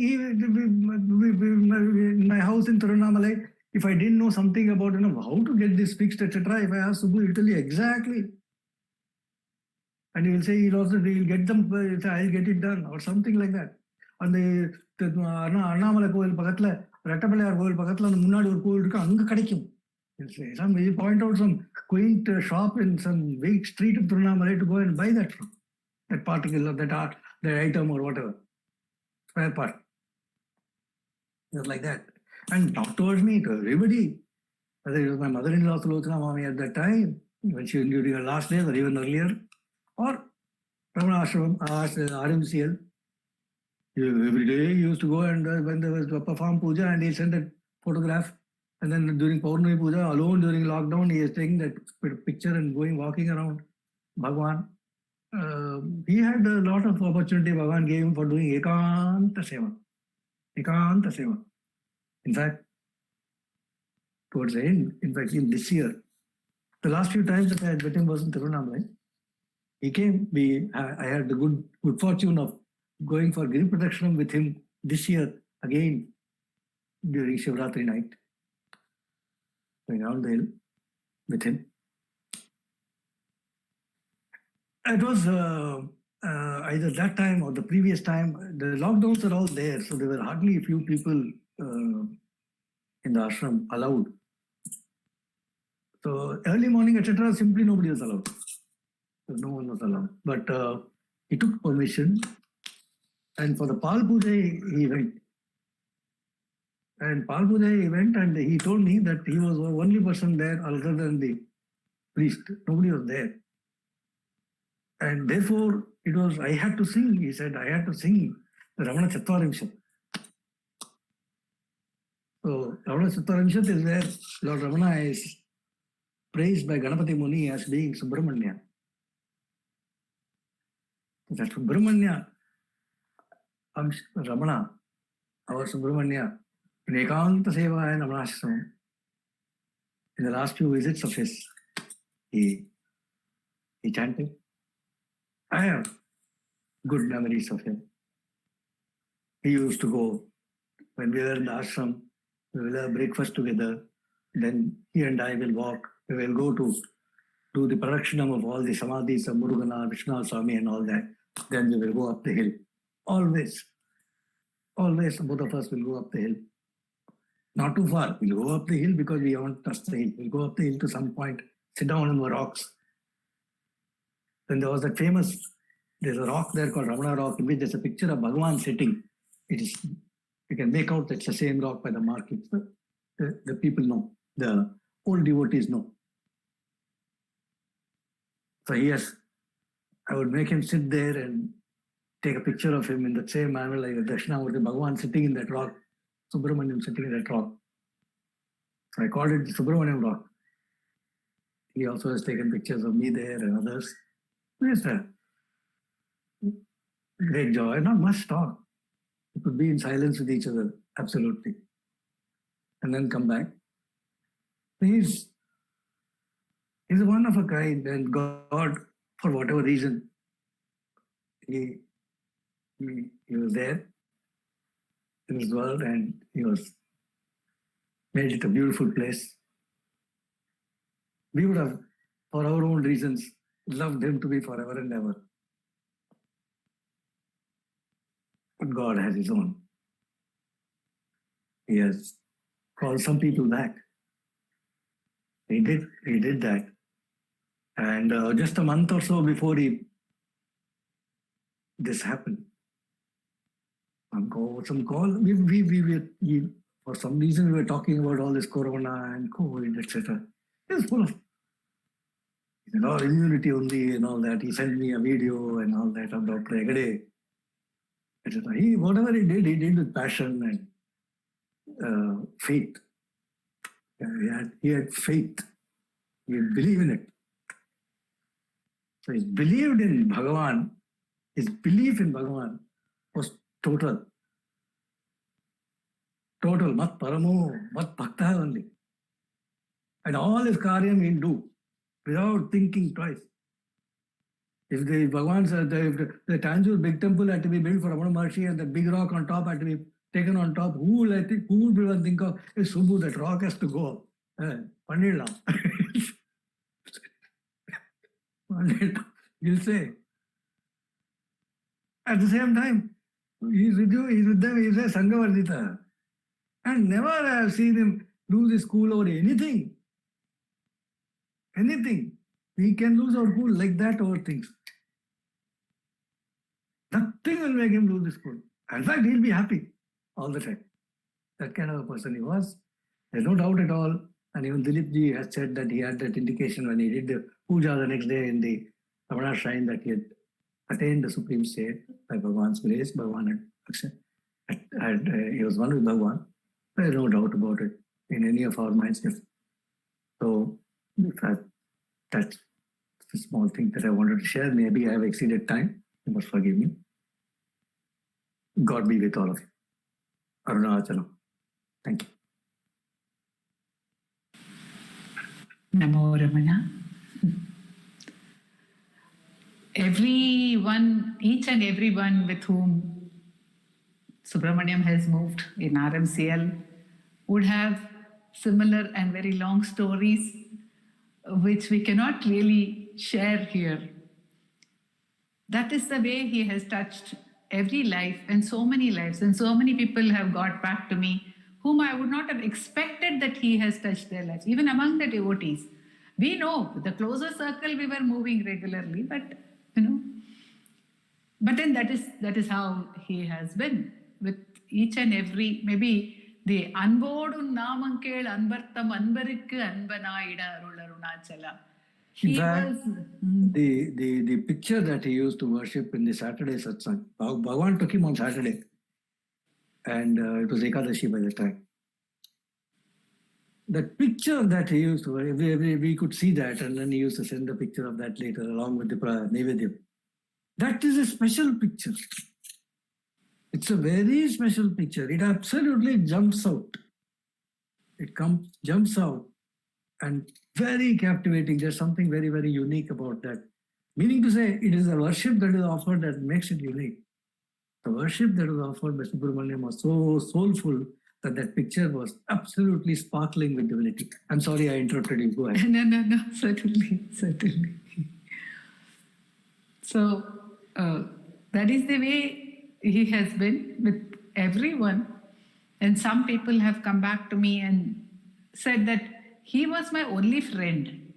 H: In my house in Tiruvannamalai, if I didn't know something about how to get this fixed, etc., if I ask Subbu, he'll tell you exactly. And he will say he'll get them, I'll get it done, or something like that. And the Annamala கோயில் பக்கத்துல ரெட்டப்பிள்ளையார் கோயில் பக்கத்துல அந்த முன்னாடி ஒரு கோயில் இருக்கு, அங்க கிடைக்கும். He'll point out some quaint shop in some big street of Tirunnamalai to go and buy that from. That particle or that art, that item or whatever. Spare part. Just like that. And talk towards me, to everybody. Whether it was my mother-in-law Sulochana Mami at that time, when she was during her last days or even earlier, or Ramana Ashram, RMCL. Every day he used to go and when there was to perform puja and he sent a photograph. And then during Paurnami Puja, alone during lockdown, he is taking that picture and walking around Bhagwan. He had a lot of opportunity Bhagwan gave him for doing Ekanta Seva. Ekanta Seva. In fact, towards the end, in fact, in this year, the last few times that I had met him was in Tirunnamalai. He came, I had the good fortune of going for Giri Pradakshina with him this year again during Shivratri night. Going down the hill with him. It was either that time or the previous time. The lockdowns are all there, so there were hardly a few people in the ashram allowed. So early morning, etc., simply nobody was allowed. No one was allowed. But he took permission, and for the Pal Puja, he went. And Pal Puja, he went, and he told me that he was the only person there other than the priest. Nobody was there. And therefore, I had to sing. He said, I had to sing the Ramana Chatvarimshat. So, Ramana Chatvarimshat is where Lord Ramana is praised by Ganapati Muni as being Subramanya. That Subramanya, Ramana, our Subramanya, in Ekanta Seva and Ramanashram, in the last few visits of his, he chanted. I have good memories of him. He used to go, when we were in the ashram, we will have breakfast together, then he and I will walk, we will go to do the pradakshinam of all the samadhis of Murugana, Vishnu Swami and all that. Then we will go up the hill. Always, both of us will go up the hill. Not too far. We'll go up the hill because we want to touch the hill. We'll go up the hill to some point, sit down on the rocks. Then there was that there's a rock there called Ramana Rock, in which there's a picture of Bhagwan sitting. You can make out that's the same rock by the mark. The people know, the old devotees know. So yes, I would make him sit there and take a picture of him in the same manner like the Dakshinamurti Bhagwan sitting in that rock. Subramaniam sitting in that rock. So I called it the Subramaniam rock. He also has taken pictures of me there and others. Yes, sir. Great joy. Not much talk. We could be in silence with each other. Absolutely. And then come back. He's one of a kind, and God, for whatever reason, he was there in his world, and he made it a beautiful place. We would have, for our own reasons, loved him to be forever and ever. But God has his own. He has called some people back. He did that. And just a month or so before this happened, some call. We for some reason we were talking about all this corona and COVID, etc. It was full of immunity only and all that. He sent me a video and all that of Dr. Hegde, etc. Whatever he did with passion and faith. He had faith. He believed in it. So he believed in Bhagavan. His belief in Bhagavan was total. Total. Mat paramo, mat bhakta only. And all his karyam he'll do without thinking twice. If the Bhagavan said, if the Tanjore big temple had to be built for Ramana Maharshi and the big rock on top had to be taken on top, who will even think of, hey, Subbu, that rock has to go up. Pannidalam. He'll say. At the same time, he's with you, he's with them, he's a Sanghavardhita. And never I have seen him lose his cool over anything. Anything. We can lose our cool like that over things. Nothing will make him lose his cool. In fact, he'll be happy all the time. That kind of a person he was. There's no doubt at all. And even Dilip Ji has said that he had that indication when he did the puja the next day in the Ramana shrine that he had attained the supreme state by Bhagwan's grace. Bhagwan had he was one with Bhagwan. There's no doubt about it in any of our minds. So that's a small thing that I wanted to share. Maybe I have exceeded time. You must forgive me. God be with all of you. Arunachalam. Thank you.
A: Namo Ramana. Everyone, each and everyone with whom Subramaniam has moved in RMCL would have similar and very long stories which we cannot really share here. That is the way he has touched every life and so many lives, and so many people have got back to me whom I would not have expected that he has touched their lives, even among the devotees. We know the closer circle we were moving regularly, but but then that is how he has been with each and every, maybe the Anbodun Namankel Anbartam Anbarikku Anbanaida Arunachala. He was
H: the picture that he used to worship in the Saturday satsang. Bhagwan took him on Saturday, and it was Ekadashi by the time. That picture that he used to, we could see that, and then he used to send a picture of that later along with the Nevedyam. That is a special picture. It's a very special picture. It absolutely jumps out. It jumps out, and very captivating. There's something very, very unique about that. Meaning to say, it is the worship that is offered that makes it unique. The worship that was offered by Subramaniam was so soulful that picture was absolutely sparkling with divinity. I'm sorry I interrupted you. Go ahead.
A: No, certainly. So that is the way he has been with everyone. And some people have come back to me and said that he was my only friend.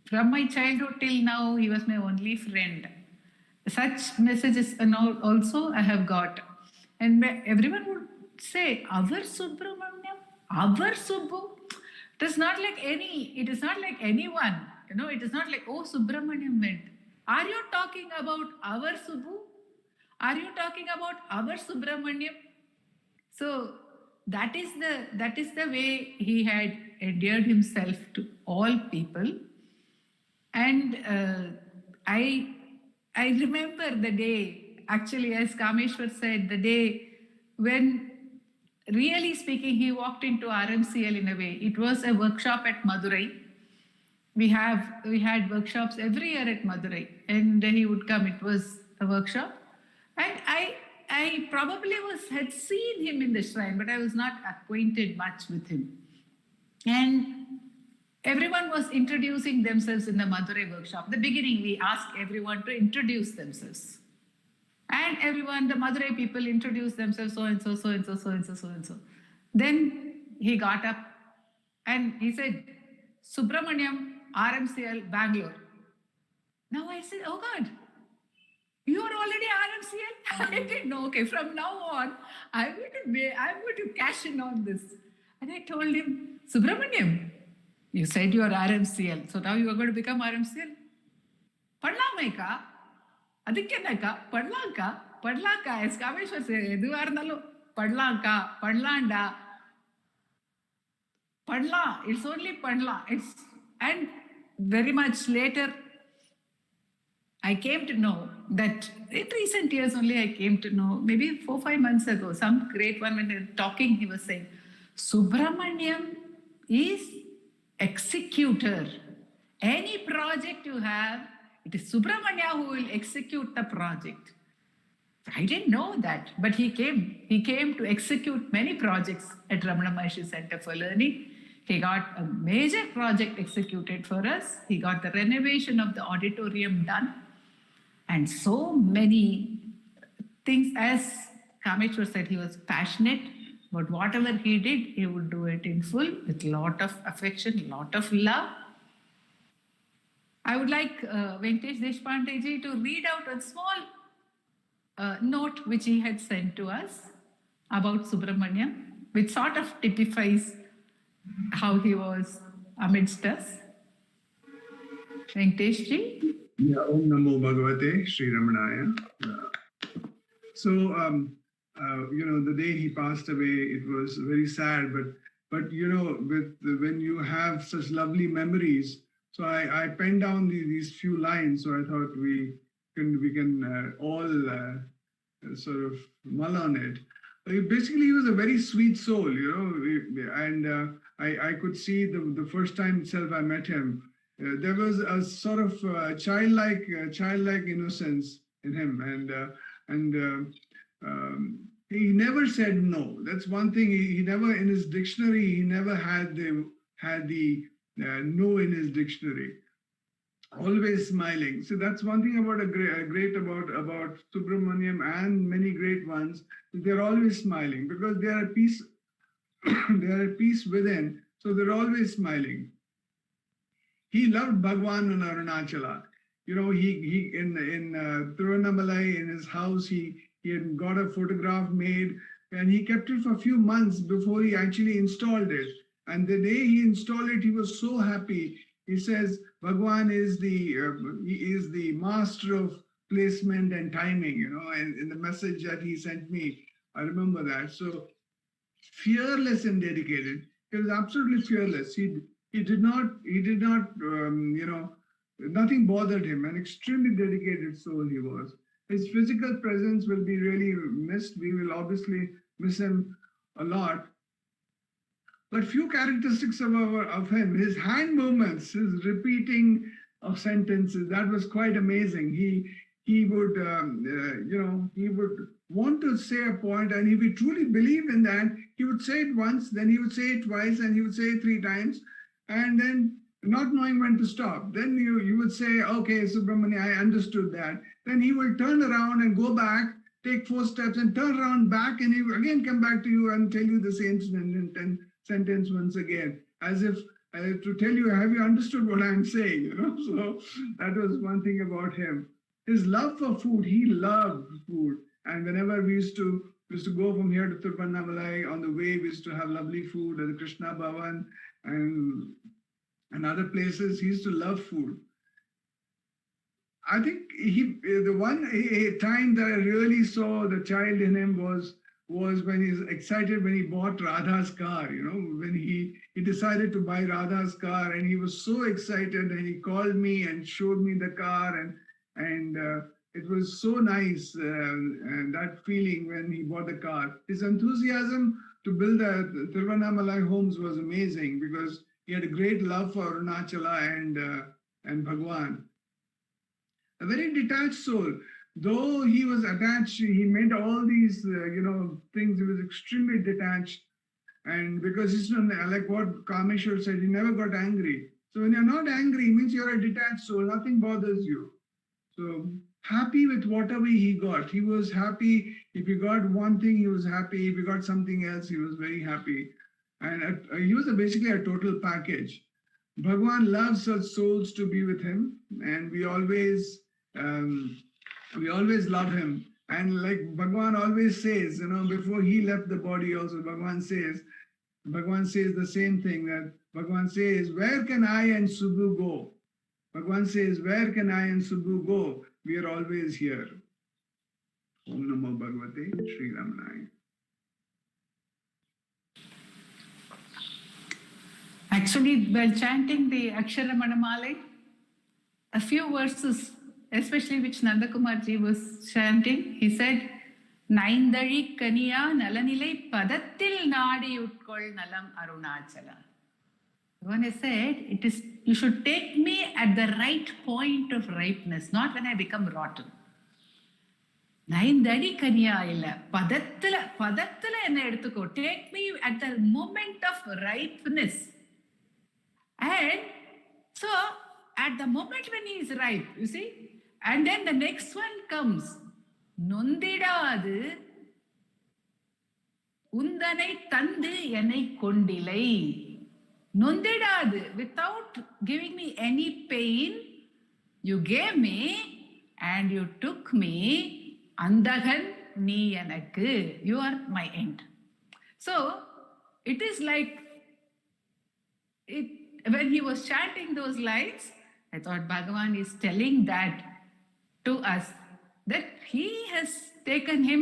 A: From my childhood till now, he was my only friend. Such messages also I have got. And everyone would say, our Subramaniam, our Subbu. It is not like anyone. It is not like, oh, Subramaniam went. Are you talking about our Subbu? Are you talking about our Subramaniam? So that is the way he had endeared himself to all people. And I remember the day, actually, as Kameshwar said, the day when, really speaking, he walked into RMCL in a way. It was a workshop at Madurai. We had workshops every year at Madurai, and he would come. It was a workshop, and I probably had seen him in the shrine, but I was not acquainted much with him. And everyone was introducing themselves in the Madurai workshop. At the beginning, we asked everyone to introduce themselves. And everyone, the Madurai people introduced themselves, so and so, so and so, so and so, so and so. Then he got up and he said, Subramaniam, RMCL, Bangalore. Now I said, oh God, you are already RMCL? I didn't know. Okay, from now on, I'm going to cash in on this. And I told him, Subramaniam, you said you are RMCL, so now you are going to become RMCL? Padlamaika? Adikyanaka? Padlanka? As Kameshwar said, Eduarnalo, Padlanka, Padlanda. Padla, it's only Padla. And very much later, I came to know that in recent years only I came to know, maybe 4-5 months ago, some great one when they were talking, he was saying, Subramaniam is executor. Any project you have, it is Subramania who will execute the project. I didn't know that, but he came. He came to execute many projects at Ramana Maharshi Center for Learning. He got a major project executed for us. He got the renovation of the auditorium done. And so many things, as Kameshwar said, he was passionate, but whatever he did, he would do it in full with a lot of affection, lot of love. I would like Venkatesh Deshpande ji to read out a small note which he had sent to us about Subramaniam, which sort of typifies how he was amidst us. Venkatesh ji.
F: Yeah, Om Namo Bhagavate Sri Ramanaya. So, the day he passed away, it was very sad, but when you have such lovely memories, so I penned down these few lines. So I thought we can all sort of mull on it. Basically, he was a very sweet soul, and I could see the first time itself I met him. There was a sort of childlike innocence in him, and he never said no. That's one thing. He never, in his dictionary, he never had the no in his dictionary. Always smiling. So that's one thing about about Subramaniam and many great ones. They're always smiling because they are at peace. They are at peace within. So they're always smiling. He loved Bhagwan and Arunachala. He in Tiruvannamalai, in his house, he had got a photograph made, and he kept it for a few months before he actually installed it. And the day he installed it, he was so happy. He says Bhagwan is the master of placement and timing. And in the message that he sent me, I remember that. So fearless and dedicated. He was absolutely fearless. He did not, nothing bothered him. An extremely dedicated soul he was. His physical presence will be really missed. We will obviously miss him a lot. But few characteristics of him, his hand movements, his repeating of sentences, that was quite amazing. He would, he would want to say a point, and if he truly believed in that, he would say it once, then he would say it twice, and he would say it 3 times, and then not knowing when to stop. Then you would say, okay, Subramania, I understood that. Then he will turn around and go back, take 4 steps and turn around back, and he will again come back to you and tell you the same sentence once again, as if to tell you, have you understood what I'm saying? So that was one thing about him. His love for food, he loved food. And whenever we used to go from here to Tiruvannamalai, on the way we used to have lovely food at the Krishna Bhavan and other places. He used to love food. I think the one time that I really saw the child in him was when he's excited when he bought Radha's car, when he decided to buy Radha's car, and he was so excited, and he called me and showed me the car, and it was so nice, and that feeling when he bought the car. His enthusiasm to build the Tiruvannamalai homes was amazing because he had a great love for Arunachala and Bhagwan. A very detached soul. Though he was attached, he made all these, things. He was extremely detached. And because he's like what Kameshwar said, he never got angry. So when you're not angry, it means you're a detached soul. Nothing bothers you. So happy with whatever he got. He was happy. If he got one thing, he was happy. If he got something else, he was very happy. And he was basically a total package. Bhagwan loves such souls to be with him. And we always love him. And like Bhagwan always says, before he left the body also, Bhagwan says the same thing, that Bhagwan says, where can I and Subbu go? Bhagwan says, where can I and Subbu go? We are always here. Om Namo Bhagavate Sri Ramanaya.
A: Actually, while chanting the Aksharamanamala, a few verses, especially which Nandakumarji was chanting, he said, Naindari Kaniya Nalanilai Padattil Nadi Utkol Nalam Arunachala. When I said, you should take me at the right point of ripeness, not when I become rotten. நைந்தடி கனியா இல்ல பதத்துல என்ன எடுத்துக்கோ. Take me at the moment of ripeness. And so at the moment when he is ripe, you see, and then the next one comes. நொந்திடாது உந்தனை தந்து என்னை கொண்டிலை. நொந்திடாது, without giving me any pain, you gave me and you took me. Andagan நீ எனக்கு, you are my end. So it is like it, when he was chanting those lines, I thought Bhagavan is telling that to us, that he has taken him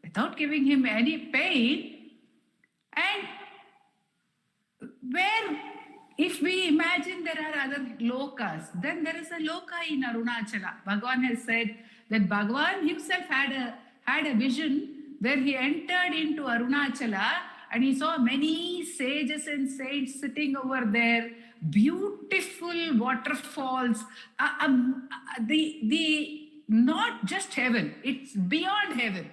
A: without giving him any pain. And where, if we imagine there are other lokas, then there is a loka in Arunachala. Bhagavan has said that Bhagavan himself had a vision where he entered into Arunachala and he saw many sages and saints sitting over there, beautiful waterfalls, the not just heaven, it's beyond heaven.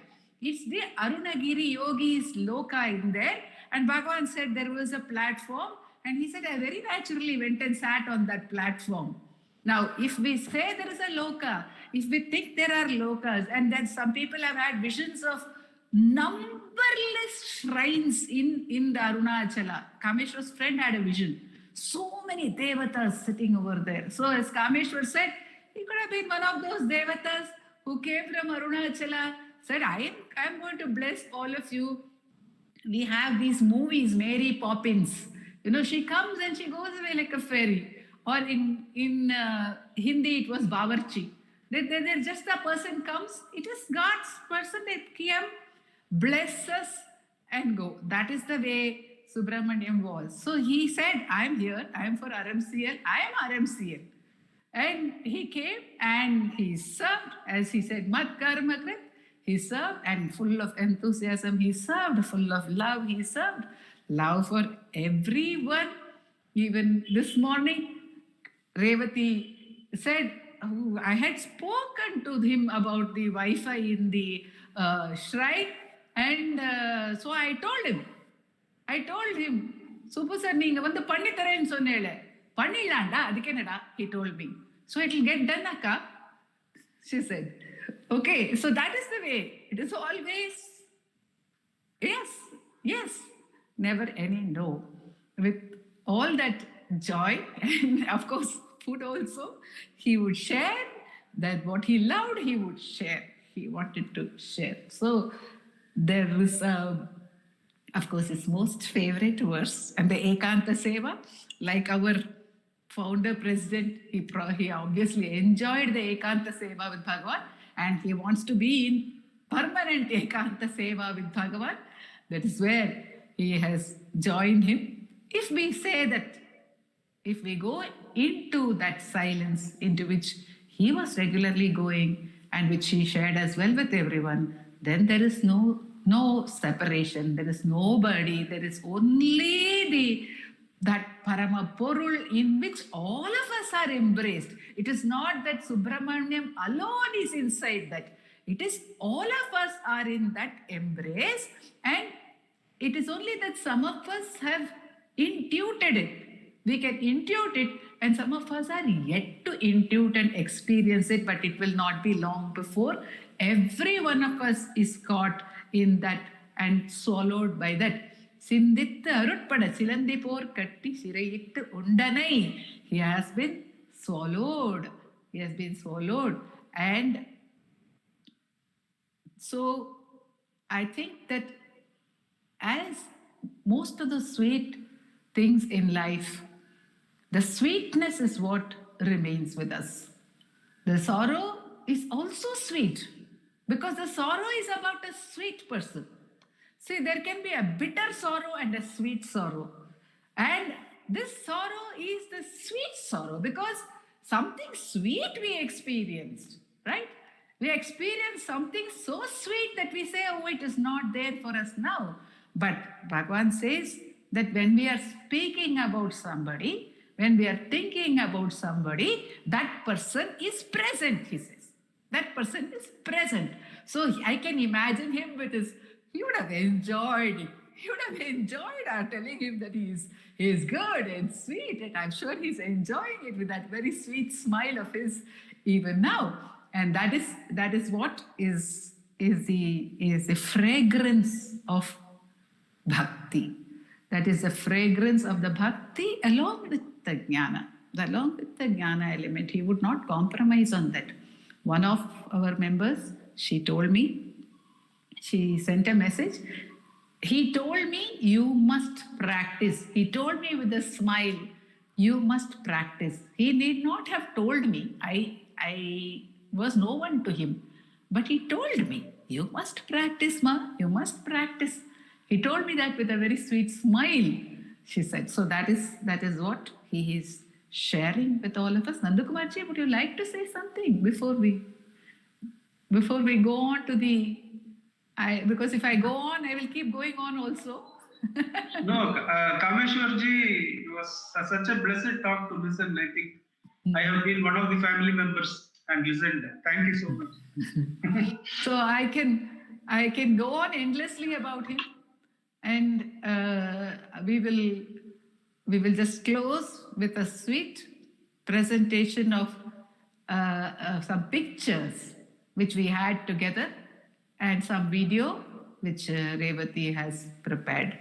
A: It's the Arunagiri yogis loka in there. And Bhagavan said there was a platform, and he said I very naturally went and sat on that platform. Now, if we say there is a loka, if we think there are lokas, and then some people have had visions of numberless shrines in the Arunachala. Kameshwar's friend had a vision. So many devatas sitting over there. So as Kameshwar said, he could have been one of those devatas who came from Arunachala, said, I am going to bless all of you. We have these movies, Mary Poppins. You know, she comes and she goes away like a fairy. Or in Hindi, it was Bawarchi. They're just a person comes, it is God's person, they came, bless us and go. That is the way Subramaniam was. So he said, I'm here, I'm for RMCL, I am RMCL. And he came and he served, as he said, Mat Karma Krit. He served, and full of enthusiasm, he served, full of love, he served. Love for everyone. Even this morning, Revati said, I had spoken to him about the Wi-Fi in the shrine, and so I told him, Subbu sir, neenga vandu panni tharenu sonnele, pannilanda adikkenada, he told me. So it will get done, akka, she said. Okay, so that is the way. It is always yes, never any no. With all that joy, and of course food also, he would share. That what he loved, he would share. He wanted to share. So there is, of course, his most favorite verse, and the Ekanta Seva, like our founder president, he obviously enjoyed the Ekanta Seva with Bhagavan, and he wants to be in permanent Ekanta Seva with Bhagavan. That is where he has joined him. If we say that, if we go into that silence into which he was regularly going and which he shared as well with everyone, then there is no separation, there is nobody, there is only that Parama Porul in which all of us are embraced. It is not that Subramaniam alone is inside that. It is all of us are in that embrace, and it is only that some of us have intuited it. We can intuit it, and some of us are yet to intuit and experience it, but it will not be long before every one of us is caught in that and swallowed by that. Sindittu arutpada silandi por katti sirayittu undanai. He has been swallowed. He has been swallowed. And so I think that as most of the sweet things in life, the sweetness is what remains with us. The sorrow is also sweet because the sorrow is about a sweet person. See, there can be a bitter sorrow and a sweet sorrow. And this sorrow is the sweet sorrow because something sweet we experienced, right? We experienced something so sweet that we say, oh, it is not there for us now. But Bhagavan says that when we are speaking about somebody, when we are thinking about somebody, that person is present, he says. That person is present. So I can imagine him with his, he would have enjoyed it. He would have enjoyed our telling him that he is good and sweet, and I'm sure he's enjoying it with that very sweet smile of his even now. And that is what is the fragrance of bhakti. That is the fragrance of the bhakti along with the jnana. Along with the jnana element, he would not compromise on that. One of our members, she told me, she sent a message. He told me, you must practice. He told me with a smile, you must practice. He need not have told me. I was no one to him. But he told me, you must practice, ma, you must practice. He told me that with a very sweet smile, she said. So that is what he is sharing with all of us. Nandakumarji, would you like to say something before we go on to the... because if I go on, I will keep going on also.
I: No, Kameshwarji, it was such a blessed talk to listen. I think I have been one of the family members and listened. Thank you so much.
A: So I can go on endlessly about him, and we will just close with a sweet presentation of some pictures which we had together and some video which Revati has prepared.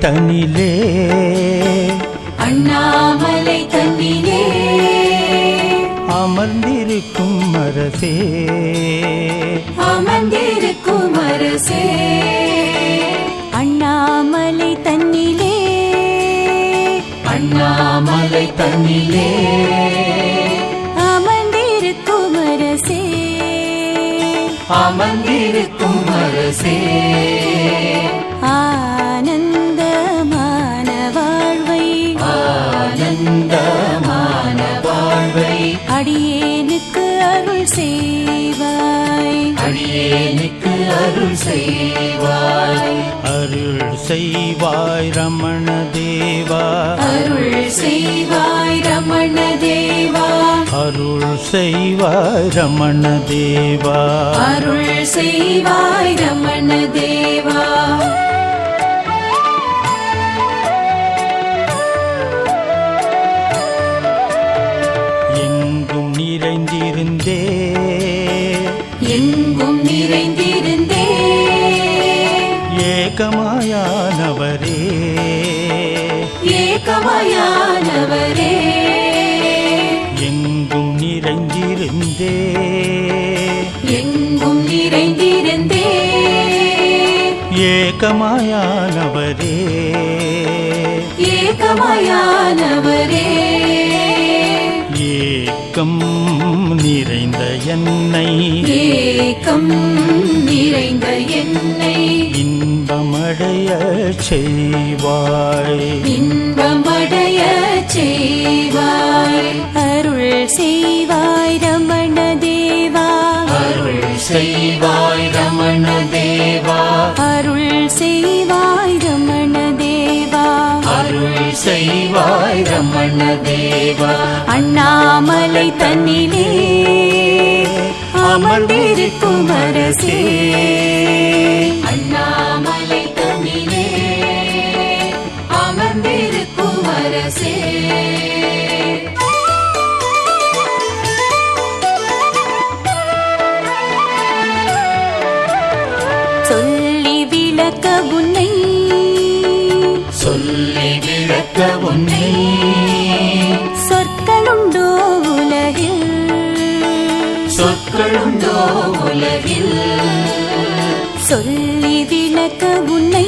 J: தன்னிலே
B: அண்ணாமலை தன்னிலே
J: அமர்ந்திருக்கும் அரசே
B: அமர்ந்திருக்கும் அரசே அண்ணாமலை தன்னிலே அண்ணாமலை தன்னிலே அமர்ந்திருக்கும் அரசே அமர்ந்திருக்கும் அரசே அடியேனுக்கு அருள் செய்வாய் அடியேனுக்கு அருள் செய்வாய்
J: அருள் செய்வாய் ரமண தேவா
B: அருள் செய்வாய் ரமண தேவா
J: அருள் செய்வாய் ரமண தேவா
B: அருள் செய்வாய் ரமண தேவா
J: எங்கும்
B: நிறைந்திருந்தே
J: ஏகமாயானவரே
B: ஏகமாயானவரே
J: எங்கும் நிறைந்திருந்தே
B: எங்கும் நிறைந்திருந்தே
J: ஏகமாயானவரே
B: ஏகமாயானவரே
J: ஏக்கம் நிறைந்த என்னை
B: ஏக்கம் நிறைந்த என்னை
J: இன்பமடைய செய்வாய்
B: இன்பமடைய செய்வாய் அருள் செய்வாய் ரமண தேவா அருள் செய்வாய் ரமண தேவா அருள் செய்வாய் ரமண தேவா அருள் செய்வாய் ரமண தேவா அண்ணாமலை தன்னிலே அமர்ந்திருக்கும் அரசே அண்ணாமலை தன்னிலே அமர்ந்திருக்கும் அரசே சொல்லி விளக்க உன்னை சொல்லி விளக்க உன்னை சொற்களுண்டோ உலகில் சொற்களுண்டோ உலகில் சொல்லி விளக்க உன்னை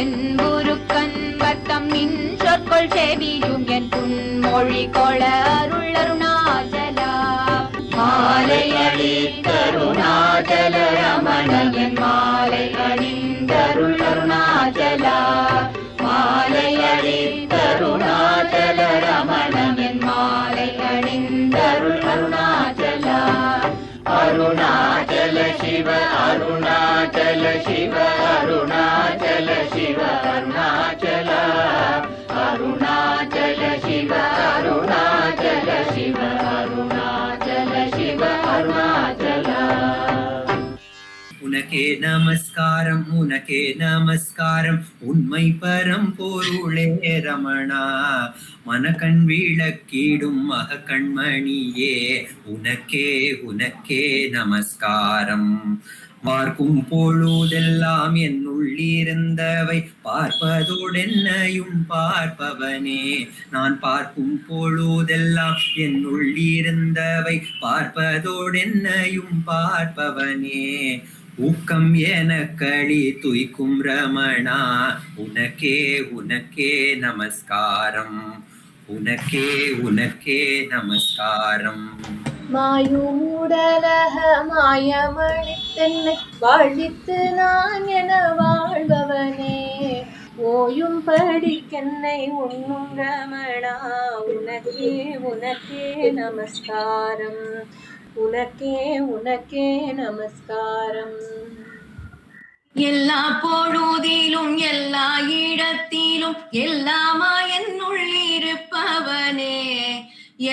C: என்புரு கண்பத்தம் நின் சொற்கொள் செவியும் என் புன்மொழி கொள அருள் அருணாச்சலா மாலை அளித்தருணாச்சல ரமண என் மாலை அணிந்தருள் அருணாச்சலா மாலை அளித்தருணாச்சல ரமண என் மாலை அணிந்தருள் அருணாச்சலா அருணாச்சல சிவ அருணாச்சல சிவ அருணாச்சல சிவ அருணாச்சல அருணாச்சல சிவ அருணாச்சல சிவ அருணாச்சல சிவ அருணாச்சல
G: உனக்கே நமஸ்காரம் உனக்கே நமஸ்காரம் உண்மை பரம்பொருளே ரமணா மனக்கண் விளக்கிடும் மகக்கண்மணியே உனக்கே உனக்கே நமஸ்காரம் பார்க்கும் பொழுதெல்லாம் என்னுள்ளிருந்தவை பார்ப்பதோடென்னையும் பார்ப்பவனே நான் பார்க்கும் பொழுதெல்லாம் என்னுள்ளிருந்தவை பார்ப்பதோடென்னையும் பார்ப்பவனே ஊக்கம் எனக்களி துய்க்கும் ரமணா உனக்கே உனக்கே நமஸ்காரம் உனக்கே உனக்கே நமஸ்காரம்
E: மாயுமுடலக மாயமளித்தென்னை வாழ்வித்து நான் என வாழ்பவனே ஓயும் படிக்கென்னை உண்ணும் ரமணா உனக்கே உனக்கே நமஸ்காரம் உனக்கே உனக்கே நமஸ்காரம்
C: எல்லா பொழுதிலும் எல்லா இடத்திலும் எல்லாமா என்னுள் இருப்பவனே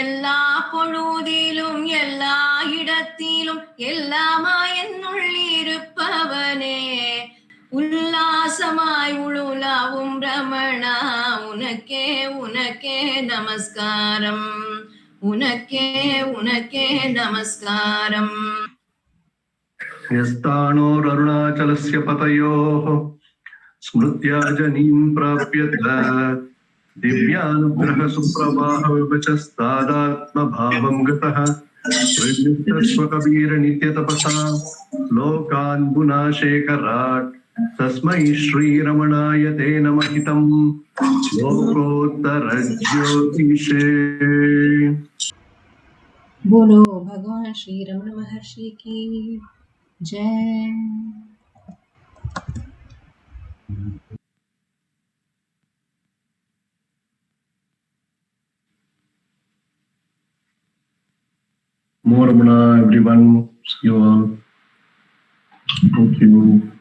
C: எல்லா பொழுதிலும் எல்லா இடத்திலும் எல்லாமா என்னுள் இருப்பவனே உல்லாசமாய் உழுலாவும் ரமணா உனக்கே உனக்கே நமஸ்காரம் உனக்கே உனக்கே நமஸ்காரம்
F: यस्ताणोररुणाचलस्य पतयोः स्मृत्या जनीं प्राप्यत दिव्यानुग्रहसुप्रवाहविवचस्तादात्मभावं गतः स्वकबीरनित्यतपसा लोकान् गुणाशेखराट् तस्मै श्रीरमणाय ते नमहितं लोकोत्तरज्योतिषे।
E: बोलो भगवान श्री रमण महर्षि की जय।
F: More Ramana, everyone. See you all. Thank you.